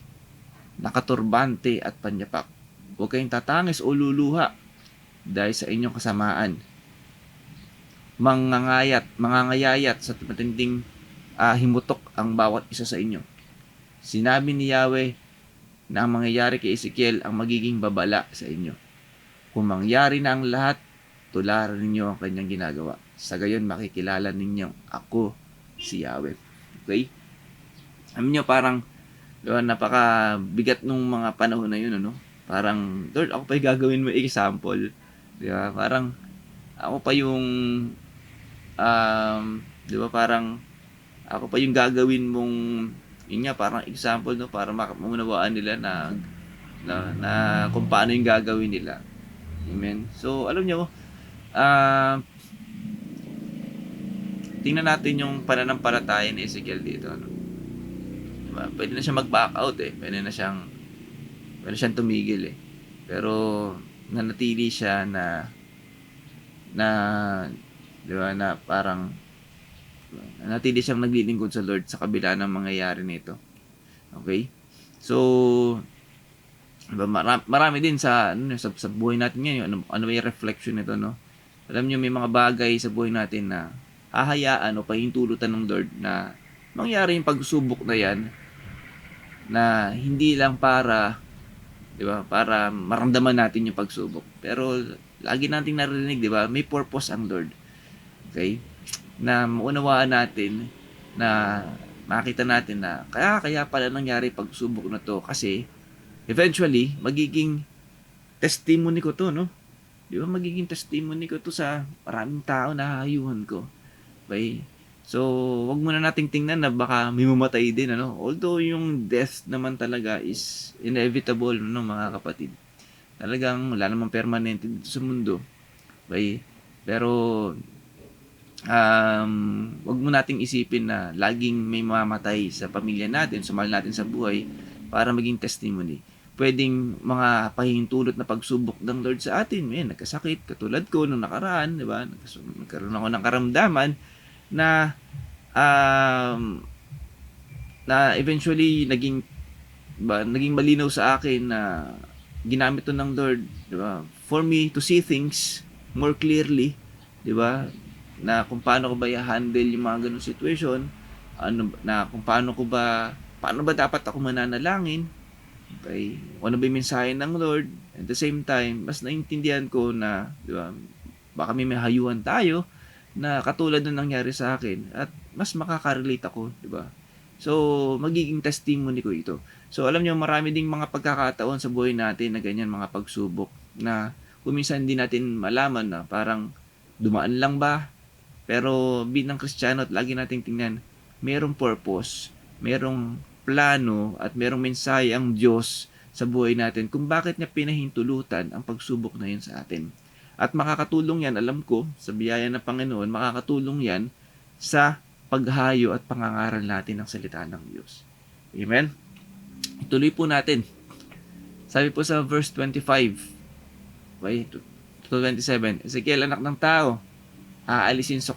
nakaturbante at panyapak. Huwag kayong tatangis o luluha dahil sa inyong kasamaan. Mangangayayat sa matinding himutok ang bawat isa sa inyo. Sinabi ni Yahweh, na ang mangyayari kay Ezekiel ang magiging babala sa inyo. Kung mangyari na ang lahat, tularan ninyo ang kanyang ginagawa. Sa gayon, makikilala ninyong ako si Yahweh. Okay? Alam nyo, parang napakabigat nung mga panahon na yun, ano? Parang, Lord, ako pa yung gagawin mo example. Di ba? Parang, ako pa yung, di ba, parang, ako pa yung gagawin mong, yun nga, parang example, no? Para maunawaan nila na kung paano yung gagawin nila. Amen. So, alam nyo, tingnan natin yung pananampalataya ni Ezekiel dito, ano? Diba? Pwede na siya mag-back out eh. Pwede na siyang tumigil eh. Pero nanatili siya na di ba, na parang nanatili siyang naglilingkod sa Lord sa kabila ng mangyayari nito. Okay? So, diba, marami din sa buhay natin ngayon. Ano ba yung reflection nito, no? Alam niyo, may mga bagay sa buhay natin na hahayaan o pahintulutan ng Lord na mangyari yung pagsubok na yan, na hindi lang para, di ba, para maramdaman natin yung pagsubok. Pero lagi nating narinig, di ba, may purpose ang Lord. Okay? Na maunawaan natin, na makita natin na kaya pala nangyari pagsubok na to, kasi eventually magiging testimony ko to, no? Di ba, magiging testimony ko to sa maraming tao na hayuhan ko. Okay? So, wag muna nating tingnan na baka may mamatay din, ano? Although yung death naman talaga is inevitable, no, mga kapatid. Talagang wala namang permanente dito sa mundo. Okay? Pero wag mo nating isipin na laging may mamamatay sa pamilya natin, sa mahal natin sa buhay para maging testimony. Pwedeng mga pahintulot na pagsubok ng Lord sa atin. Nagkasakit, katulad ko nung nakaraan, di ba? Nagkaroon ako ng karamdaman na eventually naging malinaw sa akin na ginamit to ng Lord, di ba? For me to see things more clearly, di ba? Na kung paano ko ba i-handle yung mga ganung situation, kung paano ba dapat ako mananalangin, okay? Ano ba yung mensahe ng Lord? At the same time, mas naintindihan ko na, di ba, baka may hayuhan tayo na katulad ng nangyari sa akin at mas makaka-relate ako, di ba? So, magiging testimony ko ito. So, alam niyo, marami ding mga pagkakataon sa buhay natin na ganyan, mga pagsubok na kuminsan hindi natin malaman na parang dumaan lang ba? Pero bilang Kristiyano, at lagi nating tingnan, merong purpose, merong plano at merong mensahe ang Diyos sa buhay natin kung bakit niya pinahintulutan ang pagsubok na yun sa atin. At makakatulong yan, alam ko, sa biyaya ng Panginoon, makakatulong yan sa paghayo at pangangaral natin ng salita ng Diyos. Amen? Ituloy po natin. Sabi po sa verse 25, okay, to 27, Ezekiel, anak ng tao, aalisin sa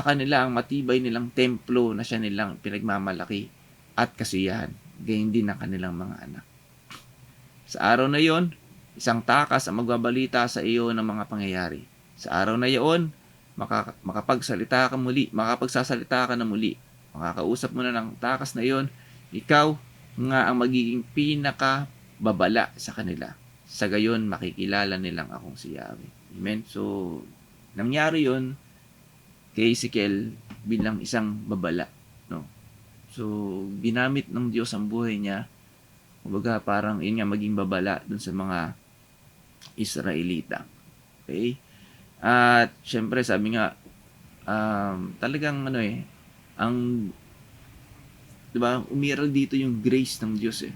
kanila ang matibay nilang templo na siya nilang pinagmamalaki at kasiyahan, gayon din ang kanilang mga anak. Sa araw na yon, isang takas ang magbabalita sa iyo ng mga pangyayari. Sa araw na iyon, makapagsasalita ka na muli. Makakausap mo na ng takas na iyon, ikaw nga ang magiging pinakababala sa kanila. Sa gayon, makikilala nilang akong si Yahweh. Amen? So, nangyari yon kay Ezekiel bilang isang babala. No? So, ginamit ng Diyos ang buhay niya. Kumbaga, parang yun nga, maging babala dun sa mga Israelita. Okay? At syempre sabi nga talagang ang 'di ba, umiral dito yung grace ng Diyos eh.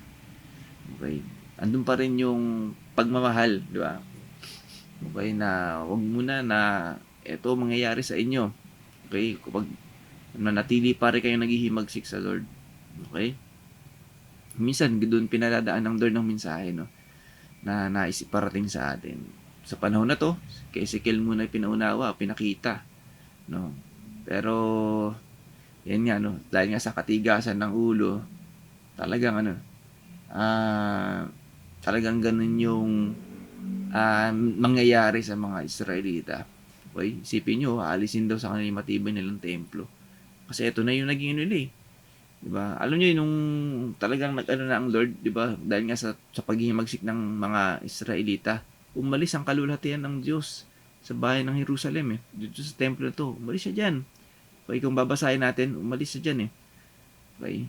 Okay? Andun pa rin yung pagmamahal, 'di ba? Okay, na wag muna na ito mangyayari sa inyo. Okay? Kapag manatili pa rin kayo naghihimagsik sa Lord. Okay? Minsan doon pinadadaan ng Lord ng mensahe, no? Na naisip parating sa atin. Sa panahon na to, kay Ezekiel muna pinaunawa, pinakita. No? Pero, yan nga, no? Dahil nga sa katigasan ng ulo, talagang talagang ganun yung mangyayari sa mga Israelita. Okay? Isipin nyo, aalisin daw sa kanila yung matibay nilang templo. Kasi ito na yung naging 'Di ba? Alam niyo nung talagang nag-ano na ang Lord, 'di ba? Dahil nga sa paghihimagsik ng mga Israelita, umalis ang kalulatian ng Diyos sa bayan ng Jerusalem eh. Dito sa templo na to, umalis siya diyan. Okay, kung babasahin natin, umalis siya diyan eh. Okay?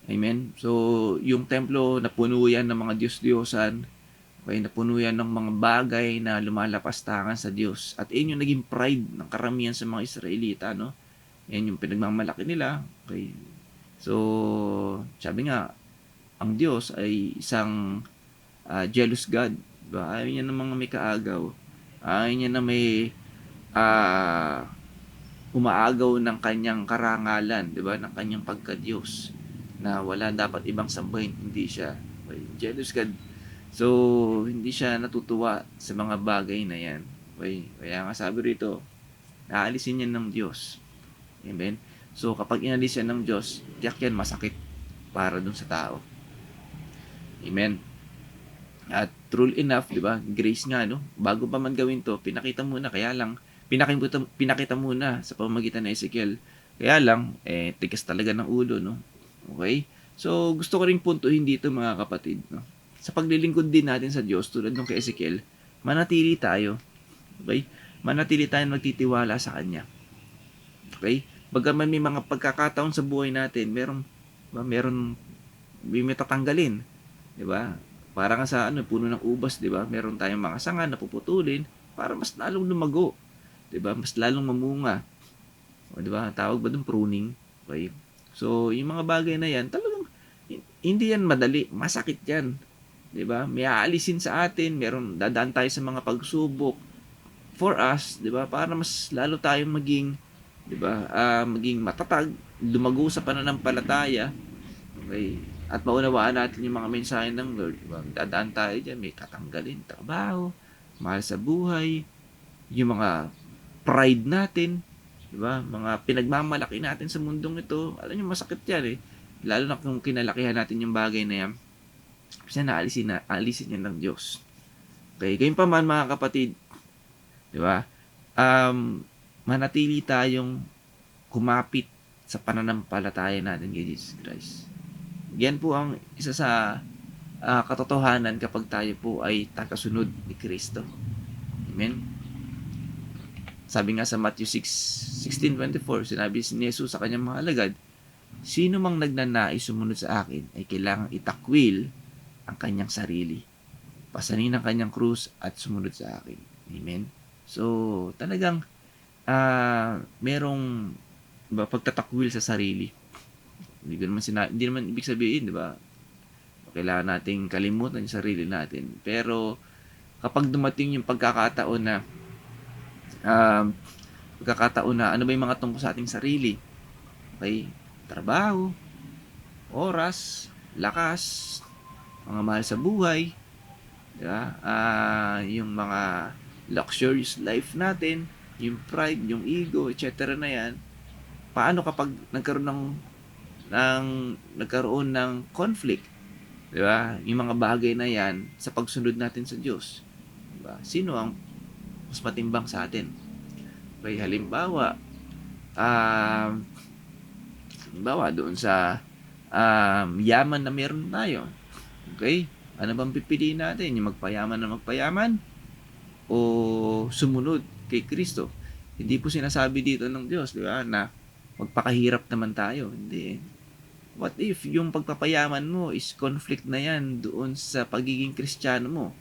Amen. So, yung templo napuno yan ng mga Diyos-Diyosan. Okay, napuno yan ng mga bagay na lumalapastangan sa Diyos. At yun yung naging pride ng karamihan sa mga Israelita, no? Yan yung pinagmamalaki nila. Okay. So, sabi nga, ang Diyos ay isang jealous God. Diba? Ayaw niya ng mga may kaagaw. Ayaw niya na may umaagaw ng kanyang karangalan, diba? Ng kanyang pagka-Diyos. Na wala dapat ibang sambahin, hindi siya. Okay. Jealous God. So, hindi siya natutuwa sa mga bagay na yan. Okay. Kaya nga sabi rito, naalisin yan ng Diyos. Amen. So, kapag inalis yan ng Diyos, tiyak yan masakit para dun sa tao. Amen. At true enough, di ba? Grace nga, no? Bago pa man gawin to, pinakita muna. Kaya lang, pinakita muna sa pamamagitan ng Ezekiel. Kaya lang, tigas talaga ng ulo, no? Okay? So, gusto ko rin puntuhin dito, mga kapatid, no? Sa paglilingkod din natin sa Diyos, tulad nung kay Ezekiel, manatili tayo. Okay? Manatili tayo magtitiwala sa Kanya. Okay? Bagaman may mga pagkakataon sa buhay natin, may matatanggalin, 'di ba? Para nga sa puno ng ubas, 'di ba? Meron tayong mga sanga na puputulin para mas lalong lumago, 'di ba? Mas lalong mamunga. O 'di ba? Tawag ba doon pruning? Okay? So, yung mga bagay na 'yan, talagang hindi yan madali, masakit 'yan. 'Di ba? May aalisin sa atin, meron dadaan tayo sa mga pagsubok for us, 'di ba? Para mas lalo tayong maging, 'di ba? Maging matatag, lumago sa pananampalataya. Okay? At maunawaan natin yung mga mensahe ng Lord, 'di ba? Dadaan tayo diyan, may tatanggalin, trabaho, mahal sa buhay, yung mga pride natin, 'di ba? Mga pinagmamalaki natin sa mundong ito. Alam niyo masakit 'yan eh. Lalo na kung kinalakihan natin yung bagay na 'yan. Kasi alisin yan ng Diyos. Okay? Gayun pa man, mga kapatid, 'di ba? Manatili tayong kumapit sa pananampalataya natin kay Jesus Christ. Yan po ang isa sa katotohanan kapag tayo po ay tagasunod ni Kristo. Amen? Sabi nga sa Matthew 6:16-24, sinabi ni Jesus sa kanyang mga alagad, sino mang nagnanais sumunod sa akin ay kailangang itakwil ang kanyang sarili, pasanin ang kanyang krus at sumunod sa akin. Amen? So, talagang merong pagtatakwil sa sarili. Hindi naman ibig sabihin, di ba? Kailangan nating kalimutan yung sarili natin. Pero kapag dumating yung pagkakataon na ano ba yung mga tungkol sa ating sarili? Okay? Trabaho, oras, lakas, mga mahal sa buhay, di ba? Yung mga luxurious life natin, yung pride, yung ego, etc. na yan, paano kapag nagkaroon ng conflict, di ba? Yung mga bagay na yan sa pagsunod natin sa Diyos, di ba? Sino ang mas matimbang sa atin? Okay, halimbawa doon sa yaman na meron tayo. Okay? Ano bang pipiliin natin? Yung magpayaman na magpayaman o sumunod kay Kristo? Hindi po sinasabi dito ng Diyos, di ba, na magpakahirap naman tayo. Hindi. What if yung pagpapayaman mo is conflict na yan doon sa pagiging Kristiyano mo?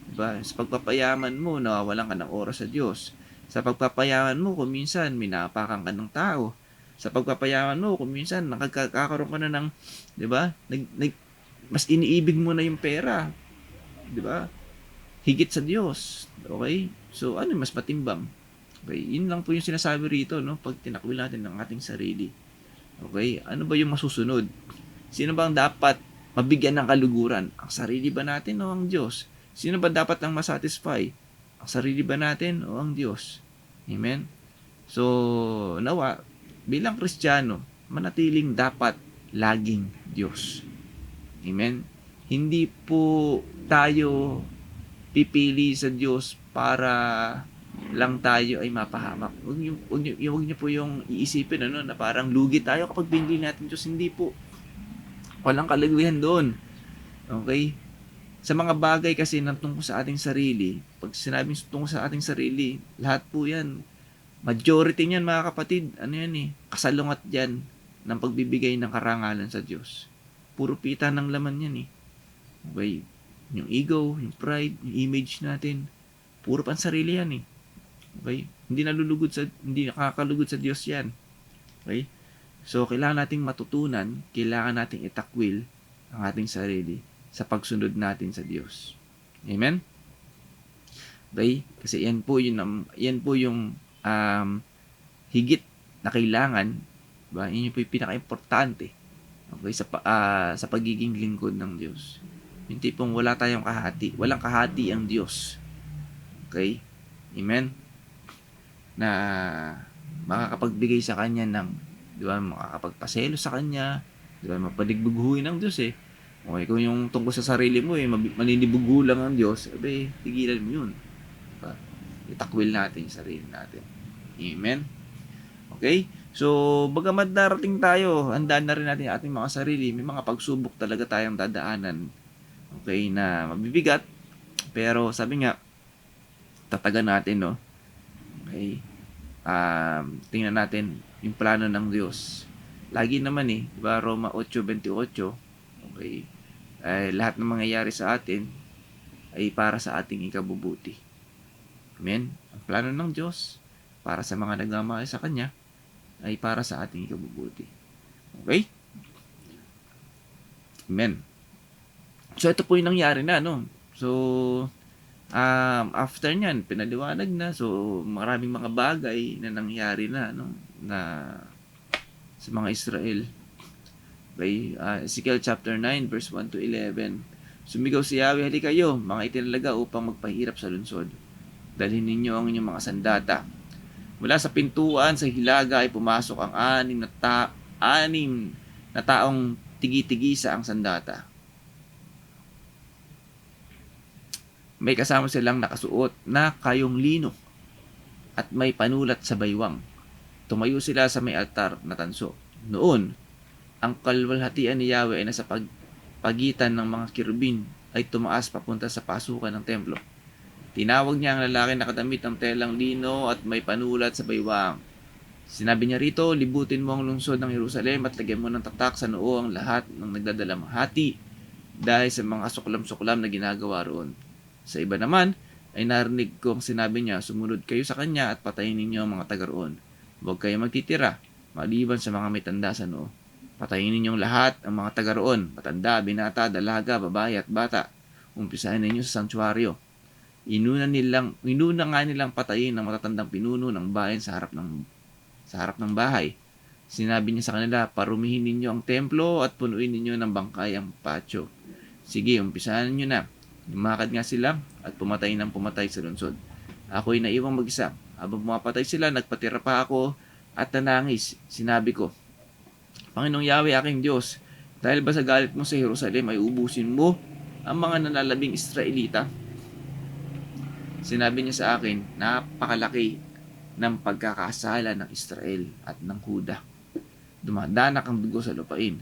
Diba? Sa pagpapayaman mo, nawawalan ka ng oras sa Diyos. Sa pagpapayaman mo, kung minsan, minapakan ka ng tao. Sa pagpapayaman mo, kung minsan, nakakaroon ka na ng, di ba? Mas iniibig mo na yung pera. Di ba? Higit sa Diyos. Okay? So, ano mas matimbang? Okay? Yun lang po yung sinasabi rito, no? Pag tinakwil natin ng ating sarili. Okay? Ano ba yung masusunod? Sino ba ang dapat mabigyan ng kaluguran? Ang sarili ba natin o ang Diyos? Sino ba dapat ang masatisfy? Ang sarili ba natin o ang Diyos? Amen? So, nawa, bilang Kristiyano, manatiling dapat laging Diyos. Amen? Hindi po tayo pipili sa Diyos para lang tayo ay mapahamak. Huwag niyo po yung iisipin na parang lugi tayo kapag binili natin Diyos. Hindi po. Walang kaluluyan doon. Okay? Sa mga bagay kasi na tungkol sa ating sarili, pag sinabing tungkol sa ating sarili, lahat po yan, majority niyan mga kapatid, kasalungat yan ng pagbibigay ng karangalan sa Diyos. Puro pita ng laman yan Okay? Yung ego, yung pride, yung image natin, puro pansarili yan Okay? Hindi nakakalugod sa Diyos yan. Okay? So, kailangan nating matutunan, kailangan nating itakwil ang ating sarili sa pagsunod natin sa Diyos. Amen? Okay? Kasi yan po yung higit na kailangan, diba? Yun po yung pinaka-importante, okay, sa pagiging lingkod ng Diyos. Yung tipong wala tayong kahati. Walang kahati ang Diyos. Okay? Amen? Na makakapagbigay sa Kanya ng, di ba, makakapagpaselo sa Kanya, di ba, mapadigbuguhin ng Diyos Okay, kung yung tungkol sa sarili mo maninibugo lang ang Diyos, tigilan mo yun. Diba? Itakwil natin yung sarili natin. Amen? Okay? So, bagamat darating tayo, handaan na rin natin ating mga sarili, may mga pagsubok talaga tayong dadaanan. Okay, na mabibigat, pero sabi nga, tatagan natin, Okay? Tingnan natin yung plano ng Diyos. Lagi naman diba, Roma 8:28, okay, lahat ng mangyayari sa atin ay para sa ating ikabubuti. Amen? Ang plano ng Diyos para sa mga nagmamahal sa Kanya ay para sa ating ikabubuti. Okay? Amen. So, ito po yung nangyari na, So, after nyan, pinaliwanag na. So, maraming mga bagay na nangyari na, na sa mga Israel. Okay? Ezekiel chapter 9, verse 1 to 11. Sumigaw si Yahweh, halika kayo, mga itinalaga upang magpahirap sa lungsod. Dalhin ninyo ang inyong mga sandata. Mula sa pintuan sa hilaga ay pumasok ang anim na taong tigi-tigisa ang sandata. May kasama silang nakasuot na kayong lino at may panulat sa baywang. Tumayo sila sa may altar na tanso. Noon, ang kalwalhatian ni Yahweh ay nasa pagitan ng mga kirubin ay tumaas papunta sa pasukan ng templo. Tinawag niya ang lalaki na nakadamit ng telang lino at may panulat sa baywang. Sinabi niya rito, libutin mo ang lungsod ng Jerusalem at lagyan mo ng tatak sa noo ang lahat ng nagdadalang hati dahil sa mga suklam-suklam na ginagawa roon. Sa iba naman, ay narinig ko ang sinabi niya, sumunod kayo sa kanya at patayin ninyo ang mga taga roon. Huwag kayo magtitira, maliban sa mga may tanda sa noo. Patayin ninyong lahat ang mga taga roon, matanda, binata, dalaga, babae at bata. Umpisahin ninyo sa sanktuaryo. Inuna nga nilang patayin ng matatandang pinuno ng bayan sa harap ng bahay. Sinabi niya sa kanila, parumihin ninyo ang templo at punuin ninyo ng bangkay ang patio. Sige, umpisahan niyo na. Lumakad nga sila at pumatay sa lungsod. Ako'y naiwang mag-isa. Habang pumapatay sila, nagpatira pa ako at nanangis. Sinabi ko, Panginoong Yahweh, aking Diyos, dahil ba sa galit mo sa Jerusalem ay ubusin mo ang mga nalalabing Israelita? Sinabi niya sa akin, napakalaki ng pagkakasala ng Israel at ng Huda. Dumadanak ang dugo sa lupain,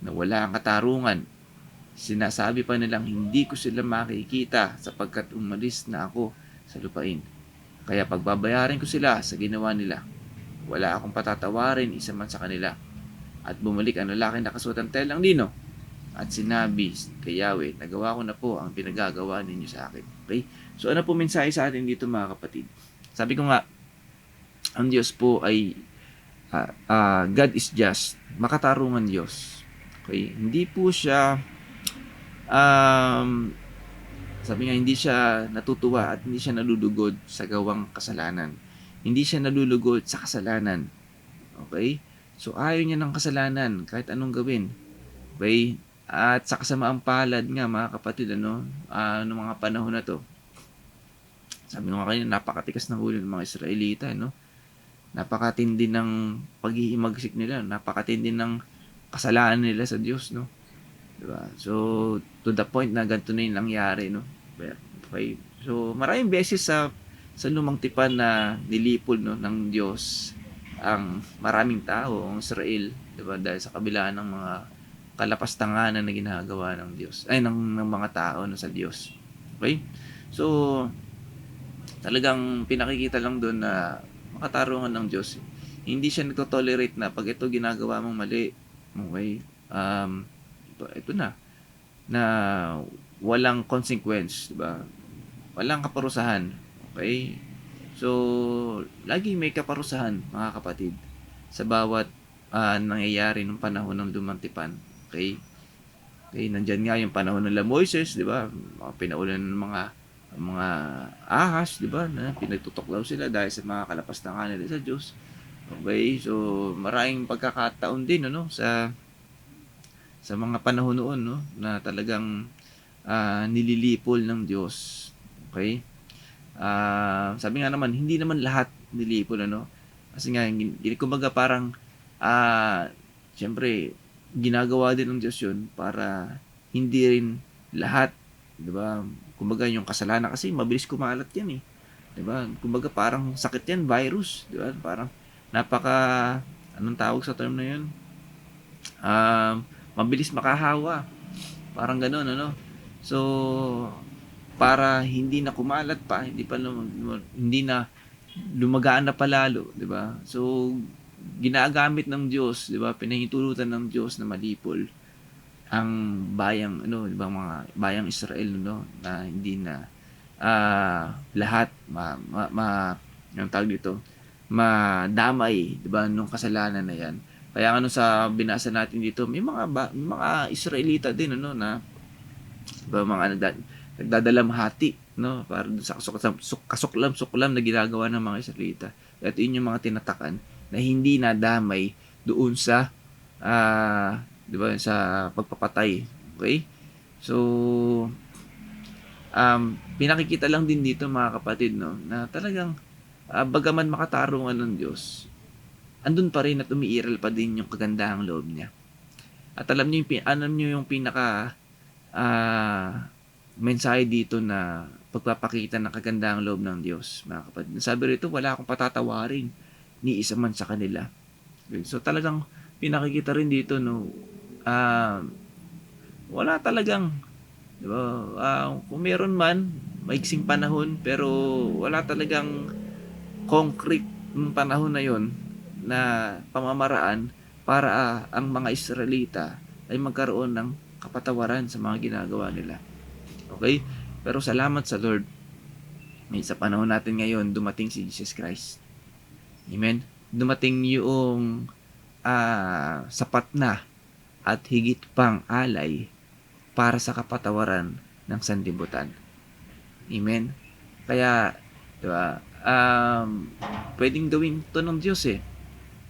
na wala ang katarungan. Sinasabi pa nilang hindi ko sila makikita sapagkat umalis na ako sa lupain. Kaya pagbabayarin ko sila sa ginawa nila. Wala akong patatawarin isa man sa kanila. At bumalik ang lalaki na kasuot ng telang lino. At sinabi kay Yahweh, nagawa ko na po ang pinagagawa ninyo sa akin. Okay? So ano po mensahe sa atin dito mga kapatid? Sabi ko nga, ang Diyos po ay God is just, makatarungan Diyos. Okay? Hindi po siya sabi nga, hindi siya natutuwa at hindi siya nalulugod sa gawang kasalanan. Hindi siya nalulugod sa kasalanan. Okay? So, ayaw niya ng kasalanan kahit anong gawin. Okay? At sa kasamaang palad nga, mga kapatid, noong mga panahon na to, sabi nga kayo, napakatikas ng ulo ng mga Israelita, Napakatindi ng pag-iimagsik nila, napakatindi ng kasalanan nila sa Diyos, Diba? So, to the point na ganito na yung nangyari, Okay? So, maraming beses sa sa lumang tipan na nilipol no ng Diyos ang maraming tao, ang Israel, 'di ba? Dahil sa kabila ng mga kalapastanganan na ginagawa ng Diyos, ay ng mga tao no sa Diyos. Okay? So, talagang pinakikita lang doon na makatarungan ng Diyos. Hindi siya nagto-tolerate na pag ito ginagawa mong mali. Okay? Ito na walang consequence, 'di ba? Walang kaparusahan. Okay? So, lagi may kaparusahan, mga kapatid, sa bawat nangyayari ng panahon ng lumang tipan. Okay? Okay, nandyan nga yung panahon ng Moises, 'di ba? Mga pinaulan ng mga ahas, 'di ba? Na pinagtutuklaw sila dahil sa mga kalapastangan nila sa Diyos. Okay? So, maraming pagkakataon din ano sa mga panahon noon no na talagang nililipol ng Diyos. Okay? Sabi nga naman, hindi naman lahat nilipol ano. Kasi nga kumbaga parang siyempre ginagawa din ng Diyos 'yun para hindi rin lahat, 'di ba? Kumbaga yung kasalanan kasi mabilis kumalat 'yan eh. 'Di ba? Kumbaga parang sakit 'yan, virus, 'di ba? Parang napaka anong tawag sa term na 'yun? Mabilis makahawa. Parang ganoon ano. So para hindi na kumalat pa, hindi na lumagaan na palalo, 'di ba? So ginagamit ng Diyos, 'di ba? Pinahintulutan ng Diyos na malipol ang bayang 'di ba, mga bayang Israel no na hindi na lahat yung tawag dito, madamay, 'di ba, nung kasalanan na 'yan. Kaya ano sa binasa natin dito, may mga Israelita din ano na 'di ba, mga nagdadalamhati no para sa kasuklam-suklam na ginagawa ng mga Israelita. At yun yung mga tinatakan na hindi nadamay doon sa 'di ba, sa pagpapatay. Okay? So pinakikita lang din dito mga kapatid no na talagang bagaman makatarungan ng Diyos, andun pa rin at umiiral pa din yung kagandahang loob niya. At alam niyo yung pinaka mensahe dito na pagpapakita ng kagandahang loob ng Diyos, mga kapatid. Sabi rito, wala akong patatawarin ni isa man sa kanila. Okay. So talagang pinakikita rin dito no wala talagang, di ba, kung meron man maiksing panahon pero wala talagang concrete ng panahon na yon na pamamaraan para ang mga Israelita ay magkaroon ng kapatawaran sa mga ginagawa nila. Okay? Pero salamat sa Lord. May sa panahon natin ngayon, dumating si Jesus Christ. Amen? Dumating yung sapat na at higit pang alay para sa kapatawaran ng sanlibutan. Amen? Kaya, di ba, pwedeng gawin to ng Diyos eh.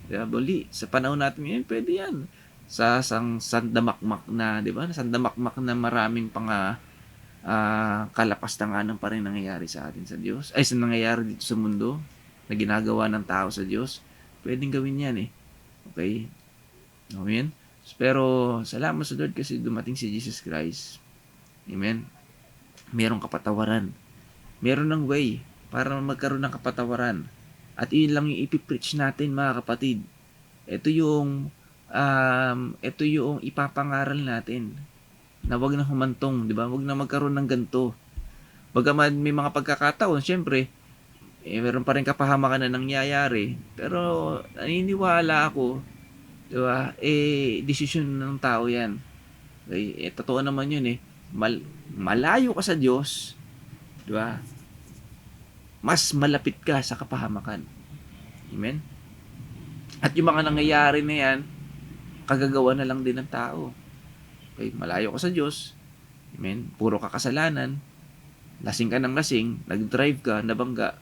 Di ba, buli, sa panahon natin ngayon, pwede yan. Sa sandamakmak na, di ba, sandamakmak na maraming kalapastanganan pa rin nangyayari sa atin sa Diyos. Ay, sa nangyayari dito sa mundo na ginagawa ng tao sa Diyos, pwedeng gawin yan eh. Okay? Amen? Pero, salamat sa Lord kasi dumating si Jesus Christ. Amen? Merong kapatawaran. Meron ng way para magkaroon ng kapatawaran. At yun lang yung ipipreach natin mga kapatid. Ito yung ipapangaral natin na wag na humantong, di ba? Wag na magkaroon ng ganito. Bagaman may mga pagkakataon, syempre, meron pa rin kapahamakan na nangyayari. Pero naniniwala ako, di ba? Desisyon ng tao yan. Okay? Totoo naman yun eh. Malayo ka sa Diyos, di ba? Mas malapit ka sa kapahamakan. Amen? At yung mga nangyayari na yan, kagagawa na lang din ng tao. Okay, malayo ka sa Diyos. Amen? Puro ka kasalanan. Lasing ka ng lasing. Nag-drive ka, nabangga.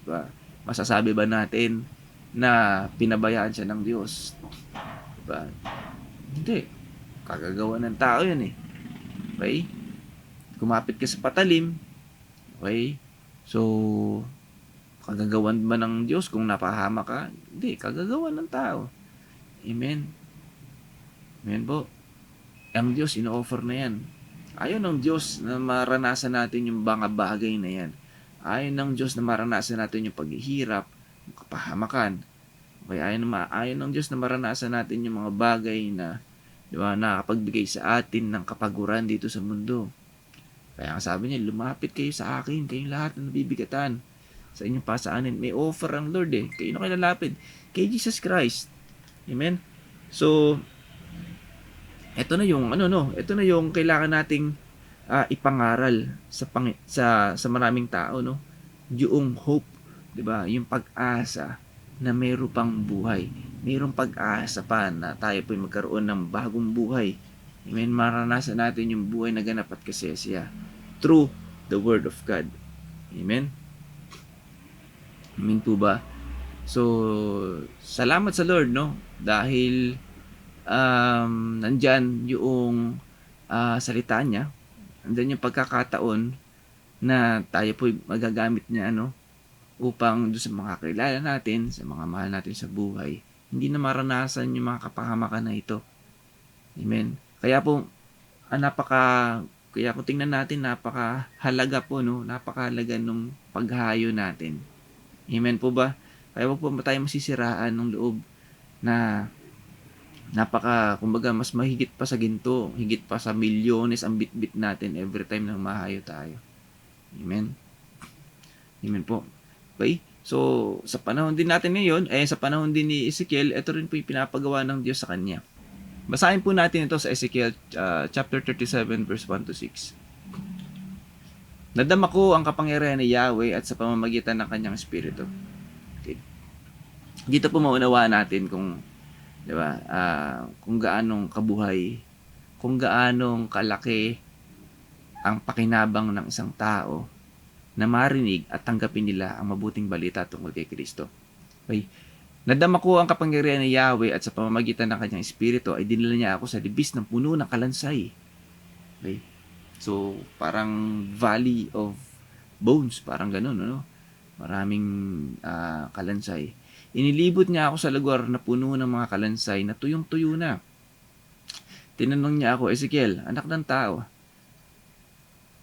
Diba? Masasabi ba natin na pinabayaan siya ng Diyos? Diba? Hindi. Kagagawa ng tao yan eh. Okay? Kumapit ka sa patalim. Okay? So, kagagawan ba ng Diyos kung napahama ka? Hindi. Kagagawan ng tao. Amen? Amen po. Ang Diyos, ino-offer na yan. Ayaw ng Diyos na maranasan natin yung mga bagay na yan. Ayaw ng Diyos na maranasan natin yung paghihirap, yung kapahamakan. Okay, ayaw ng Diyos na maranasan natin yung mga bagay na, di ba, nakakapagbigay sa atin ng kapaguran dito sa mundo. Kaya ang sabi niya, lumapit kayo sa akin, kayong lahat na nabibigatan sa inyong pasaanin. May offer ang Lord eh. Kayo na kayo lalapit. Kay Jesus Christ. Amen? So, ito na yung, ito na yung kailangan nating ipangaral sa maraming tao, no? Yung hope, 'di ba? Yung pag-asa na mayroon pang buhay. Mayroong pag-asa pa na tayo po magkaroon ng bagong buhay. Amen. Maranasan natin yung buhay na ganap at kasiyasiya through the Word of God. Amen. Amen po ba? So, salamat sa Lord, no? Dahil nandyan yung salita niya. Nandyan yung pagkakataon na tayo po magagamit niya, upang doon sa mga kakilala natin, sa mga mahal natin sa buhay, hindi na maranasan yung mga kapahamakan na ito. Amen. Kaya po, kaya kung tingnan natin, napakahalaga po, napakahalaga nung paghahayo natin. Amen po ba? Kaya wag po tayo masisiraan ng loob na kumbaga, mas mahigit pa sa ginto, higit pa sa milyones ang bit-bit natin every time na mahayo tayo. Amen. Amen po. Okay? So, sa panahon din natin ngayon, sa panahon din ni Ezekiel, ito rin po yung pinapagawa ng Diyos sa kanya. Basahin po natin ito sa Ezekiel chapter 37 verse 1 to 6. Nadama ko ang kapangyarihan ni Yahweh at sa pamamagitan ng kanyang espiritu. Okay. Dito po maunawaan natin kung, di ba, kung gaanong kabuhay, kung gaanong kalaki ang pakinabang ng isang tao na marinig at tanggapin nila ang mabuting balita tungkol kay Kristo. Okay. Nadama ko ang kapangyarihan ni Yahweh at sa pamamagitan ng kanyang espiritu ay dinala niya ako sa libis ng puno ng kalansay. Okay. So, parang valley of bones, parang ganun, Maraming kalansay. Inilibot niya ako sa lugar na puno ng mga kalansay na tuyong-tuyo na. Tinanong niya ako, Ezekiel, anak ng tao,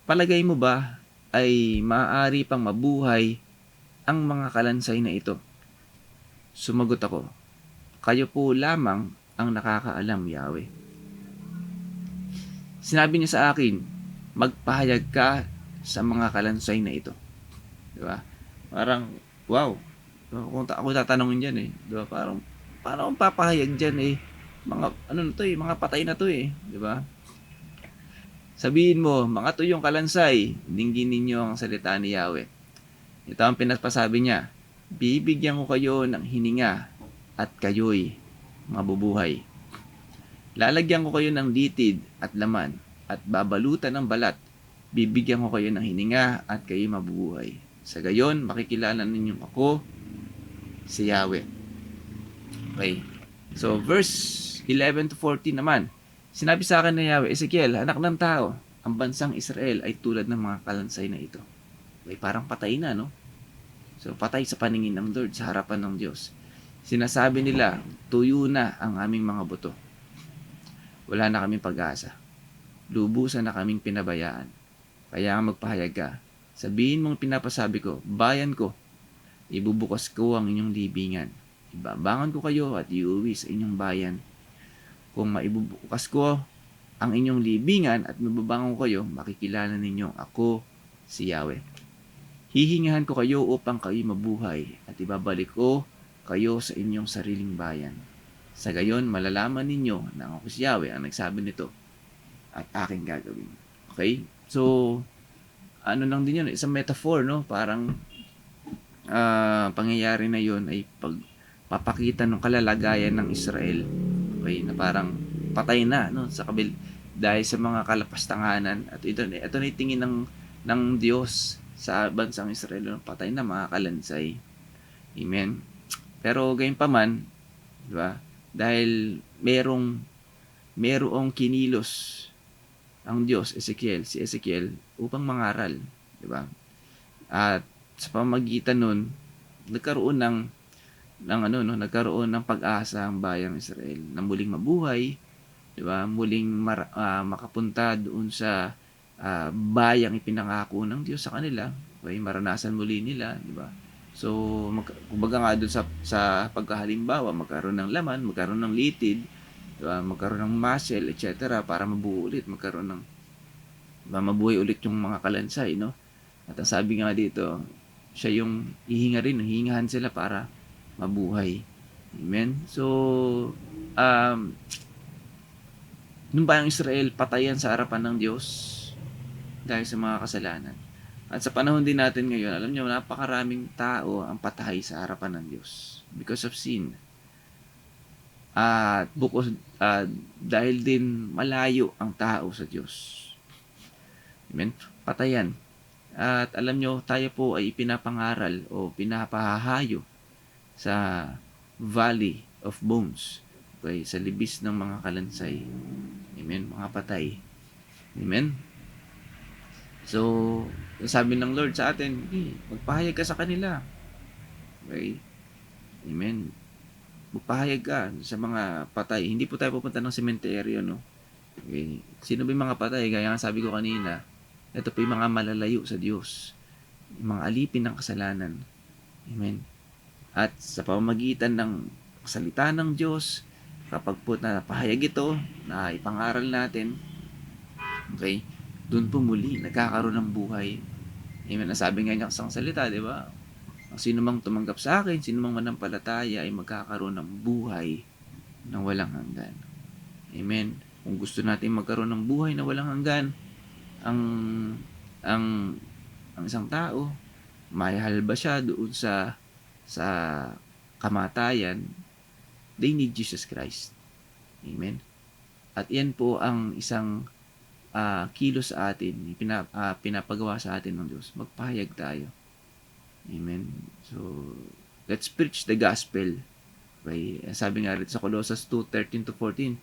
palagay mo ba ay maaari pang mabuhay ang mga kalansay na ito? Sumagot ako, kayo po lamang ang nakakaalam, Yahweh. Sinabi niya sa akin, magpahayag ka sa mga kalansay na ito. Diba? Parang, wow. Kung ako tatanungin dyan diba? Parang akong papahayag dyan mga patay na to diba? Sabihin mo, mga tuyong kalansay, dinggin ninyo ang salita ni Yahweh. Ito ang pinapasabi niya, bibigyan ko kayo ng hininga at kayo'y mabubuhay. Lalagyan ko kayo ng litid at laman at babalutan ng balat. Bibigyan ko kayo ng hininga at kayo'y mabubuhay. Sa gayon, makikilala ninyong ako, si Yahweh. Okay. So, verse 11 to 14 naman. Sinabi sa akin na Yahweh, Ezekiel, anak ng tao, ang bansang Israel ay tulad ng mga kalansay na ito. Okay, parang patay na, So, patay sa paningin ng Lord, sa harapan ng Diyos. Sinasabi nila, tuyo na ang aming mga buto. Wala na kaming pag-asa. Lubusan na kaming pinabayaan. Kaya magpahayag ka. Sabihin mong pinapasabi ko, bayan ko, ibubukas ko ang inyong libingan. Ibabangon ko kayo at iuwi sa inyong bayan. Kung maibubukas ko ang inyong libingan at mababangon ko kayo, makikilala ninyo ako si Yahweh. Hihingahan ko kayo upang kayo mabuhay at ibabalik ko kayo sa inyong sariling bayan. Sa gayon, malalaman ninyo na ako si Yahweh ang nagsabi nito at aking gagawin. Okay? So, ano lang din yun, isang metaphor, Parang pangyayari na yun ay pagpapakita ng kalalagayan ng Israel. Okay, na parang patay na sa dahil sa mga kalapastanganan at ito na tingin ng Diyos sa bansang Israel, patay na mga kalansay. Amen. Pero gayon pa man, di ba? Dahil merong kinilos ang Diyos, si Ezekiel upang mangaral, di ba? At sa pamamagitan nun, nagkaroon ng pag-asa ang bayang Israel na muling mabuhay, 'di ba? Muling makapunta doon sa bayang ipinangako ng Diyos sa kanila, Okay, maranasan muli nila, di ba? So, kumbaga nga doon sa pagkahalimbawa, magkaroon ng laman, magkaroon ng litid, di ba? Magkaroon ng muscle, etc. para mabuo ulit, magkaroon ng mabuhay ulit yung mga kalansay, no? At ang sabi nga dito, siya yung hihingahan sila para mabuhay. Amen? So, nung bayang Israel, patayan sa harapan ng Diyos dahil sa mga kasalanan. At sa panahon din natin ngayon, alam niyo, napakaraming tao ang patay sa harapan ng Diyos because of sin. At dahil din malayo ang tao sa Diyos. Amen? Patayan. At alam nyo, tayo po ay pinapangaral o pinapahahayo sa Valley of Bones. Okay? Sa libis ng mga kalansay. Amen? Mga patay. Amen? So, sabi ng Lord sa atin, magpahayag ka sa kanila. Okay? Amen? Magpahayag ka sa mga patay. Hindi po tayo pupunta ng sementeryo, no? Okay? Sino ba yung mga patay? Gaya nga sabi ko kanina, ito po yung mga malalayo sa Diyos. Yung mga alipin ng kasalanan. Amen? At sa pamamagitan ng salita ng Diyos, kapag po napahayag ito, na ipangaral natin, okay, doon po muli, nagkakaroon ng buhay. Amen? Nasabi nga niya sa salita, di ba? Ang sino mang tumanggap sa akin, sino mang manampalataya, ay magkakaroon ng buhay na walang hanggan. Amen? Kung gusto natin magkaroon ng buhay na walang hanggan, ang isang tao, mahal ba siya doon sa kamatayan, they need Jesus Christ. Amen? At yan po ang isang kilos sa atin, pinapagawa sa atin ng Diyos. Magpahayag tayo. Amen? So, let's preach the gospel. Okay? Sabi nga rin sa Colossus 2:13-14,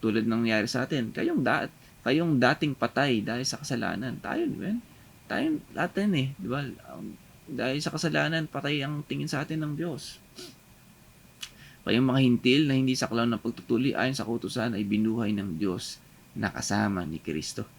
tulad ng nangyari sa atin, kayong dating patay dahil sa kasalanan. Tayo, di ba? Tayo, lahat yan di ba? Dahil sa kasalanan, patay ang tingin sa atin ng Diyos. Kayong mga hintil na hindi saklaw ng pagtutuli ayon sa kautusan ay binuhay ng Diyos na kasama ni Kristo.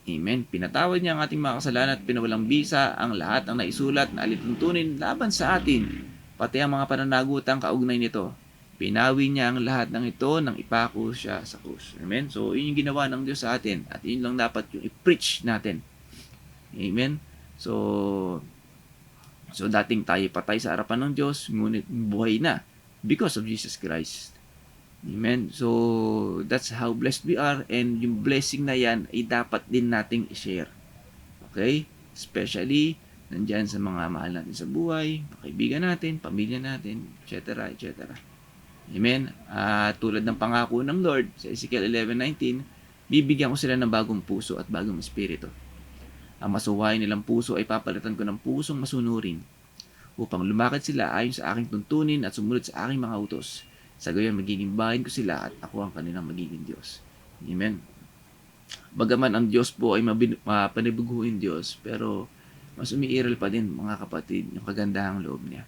Amen. Pinatawad niya ang ating mga kasalanan at pinawalang bisa ang lahat ng naisulat na alituntunin laban sa atin, pati ang mga pananagutang kaugnay nito. Pinawi niya ang lahat ng ito nang ipako siya sa krus. Amen? So, yun yung ginawa ng Diyos sa atin. At yun lang dapat yung i-preach natin. Amen? So dating tayo patay sa harapan ng Diyos, ngunit buhay na because of Jesus Christ. Amen? So, that's how blessed we are. And yung blessing na yan ay dapat din nating i-share. Okay? Especially, nandyan sa mga mahal natin sa buhay, kaibigan natin, pamilya natin, etc. etc. Amen? Tulad ng pangako ng Lord sa Ezekiel 11:19, bibigyan ko sila ng bagong puso at bagong espiritu. Ang masuwain nilang puso ay papalitan ko ng pusong masunurin upang lumakad sila ayon sa aking tuntunin at sumunod sa aking mga utos. Sa gayon, magiging bahin ko sila at ako ang kanilang magiging Diyos. Amen? Bagaman ang Diyos po ay panibuguhin Diyos, pero mas umiiral pa din, mga kapatid, yung kagandahang loob niya.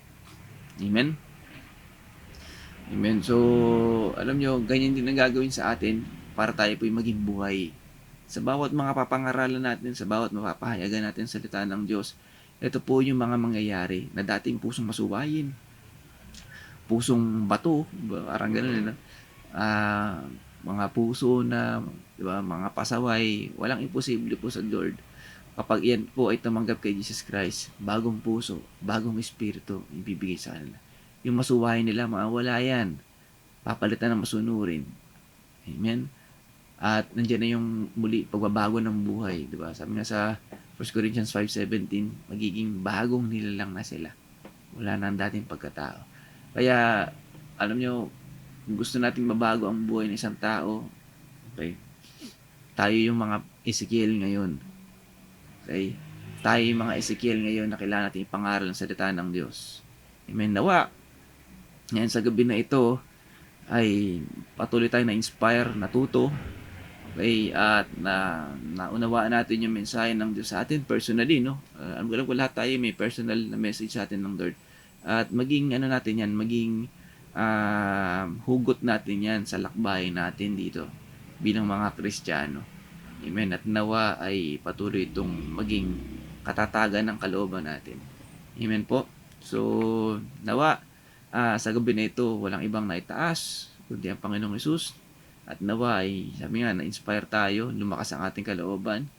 Amen? Amen. So, alam nyo, ganyan din ang gagawin sa atin para tayo po'y maging buhay. Sa bawat mga papangaralan natin, sa bawat mapapahayagan natin sa salita ng Diyos, ito po yung mga mangyayari na dating pusong masuwayin, pusong bato, parang gano'n, mga puso na, di ba, mga pasaway, walang imposible po sa Lord. Kapag yan po ay tumanggap kay Jesus Christ, bagong puso, bagong espiritu, ibibigay sa kanila. Yung masuwayin nila, mawawala yan. Papalitan ng masunurin. Amen? At nandiyan na yung muli, pagbabago ng buhay. Diba? Sabi nga sa 1 Corinthians 5:17, magiging bagong nilalang na sila. Wala na ang dating pagkatao. Kaya, alam nyo, kung gusto nating mabago ang buhay ng isang tao, okay, tayo yung mga Ezekiel ngayon. Okay? Tayo yung mga Ezekiel ngayon na kailangan natin ipangaral ang salita ng Diyos. Amen. Nawa, ngayon sa gabi na ito ay patuloy tayo na-inspire, natuto, okay, at naunawaan natin yung mensahe ng Diyos sa atin personally, no? Alam ko lahat tayo may personal na message sa atin ng Lord. At maging natin yan, maging hugot natin yan sa lakbay natin dito bilang mga Kristiyano. Amen. At nawa ay patuloy itong maging katatagan ng kalooban natin. Amen po. So, nawa, sa gabi na ito, walang ibang naitaas, kundi ang Panginoong Hesus. At nawa ay, sabi nga, na-inspire tayo, lumakas ang ating kalooban,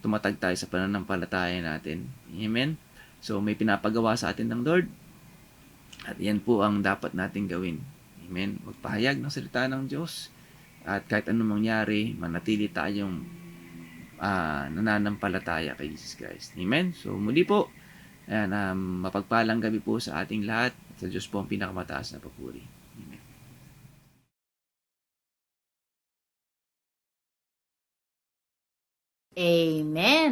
tumatag tayo sa pananampalataya natin. Amen. So, may pinapagawa sa atin ng Lord. At yan po ang dapat natin gawin. Amen. Magpahayag ng salita ng Diyos. At kahit anong mangyari, manatili tayong nananampalataya kay Jesus Christ. Amen. So, muli po, ayan, mapagpalang gabi po sa ating lahat. Sa Diyos po ang pinakamataas na papuri. Amen. Amen.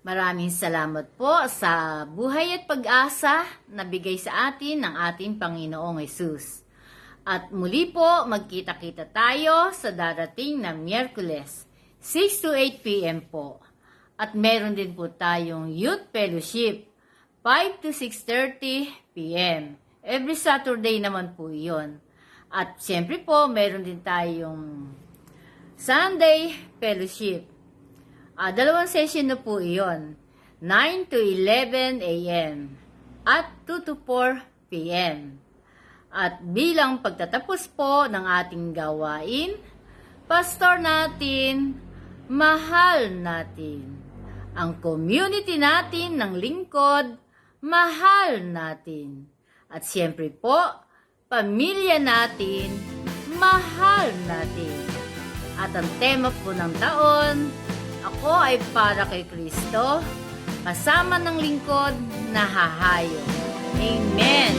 Maraming salamat po sa buhay at pag-asa na bigay sa atin ng ating Panginoong Hesus. At muli po, magkita-kita tayo sa darating na Miyerkules, 6 to 8 p.m. po. At meron din po tayong Youth Fellowship, 5 to 6:30 p.m. Every Saturday naman po iyon. At siyempre po, meron din tayong Sunday Fellowship. 2 session na po iyon, 9 to 11 a.m. at 2 to 4 p.m. At bilang pagtatapos po ng ating gawain, pastor natin, mahal natin. Ang community natin ng lingkod, mahal natin. At siyempre po, pamilya natin, mahal natin. At ang tema po ng taon, ako ay para kay Kristo, kasama ng lingkod na hahayo. Amen.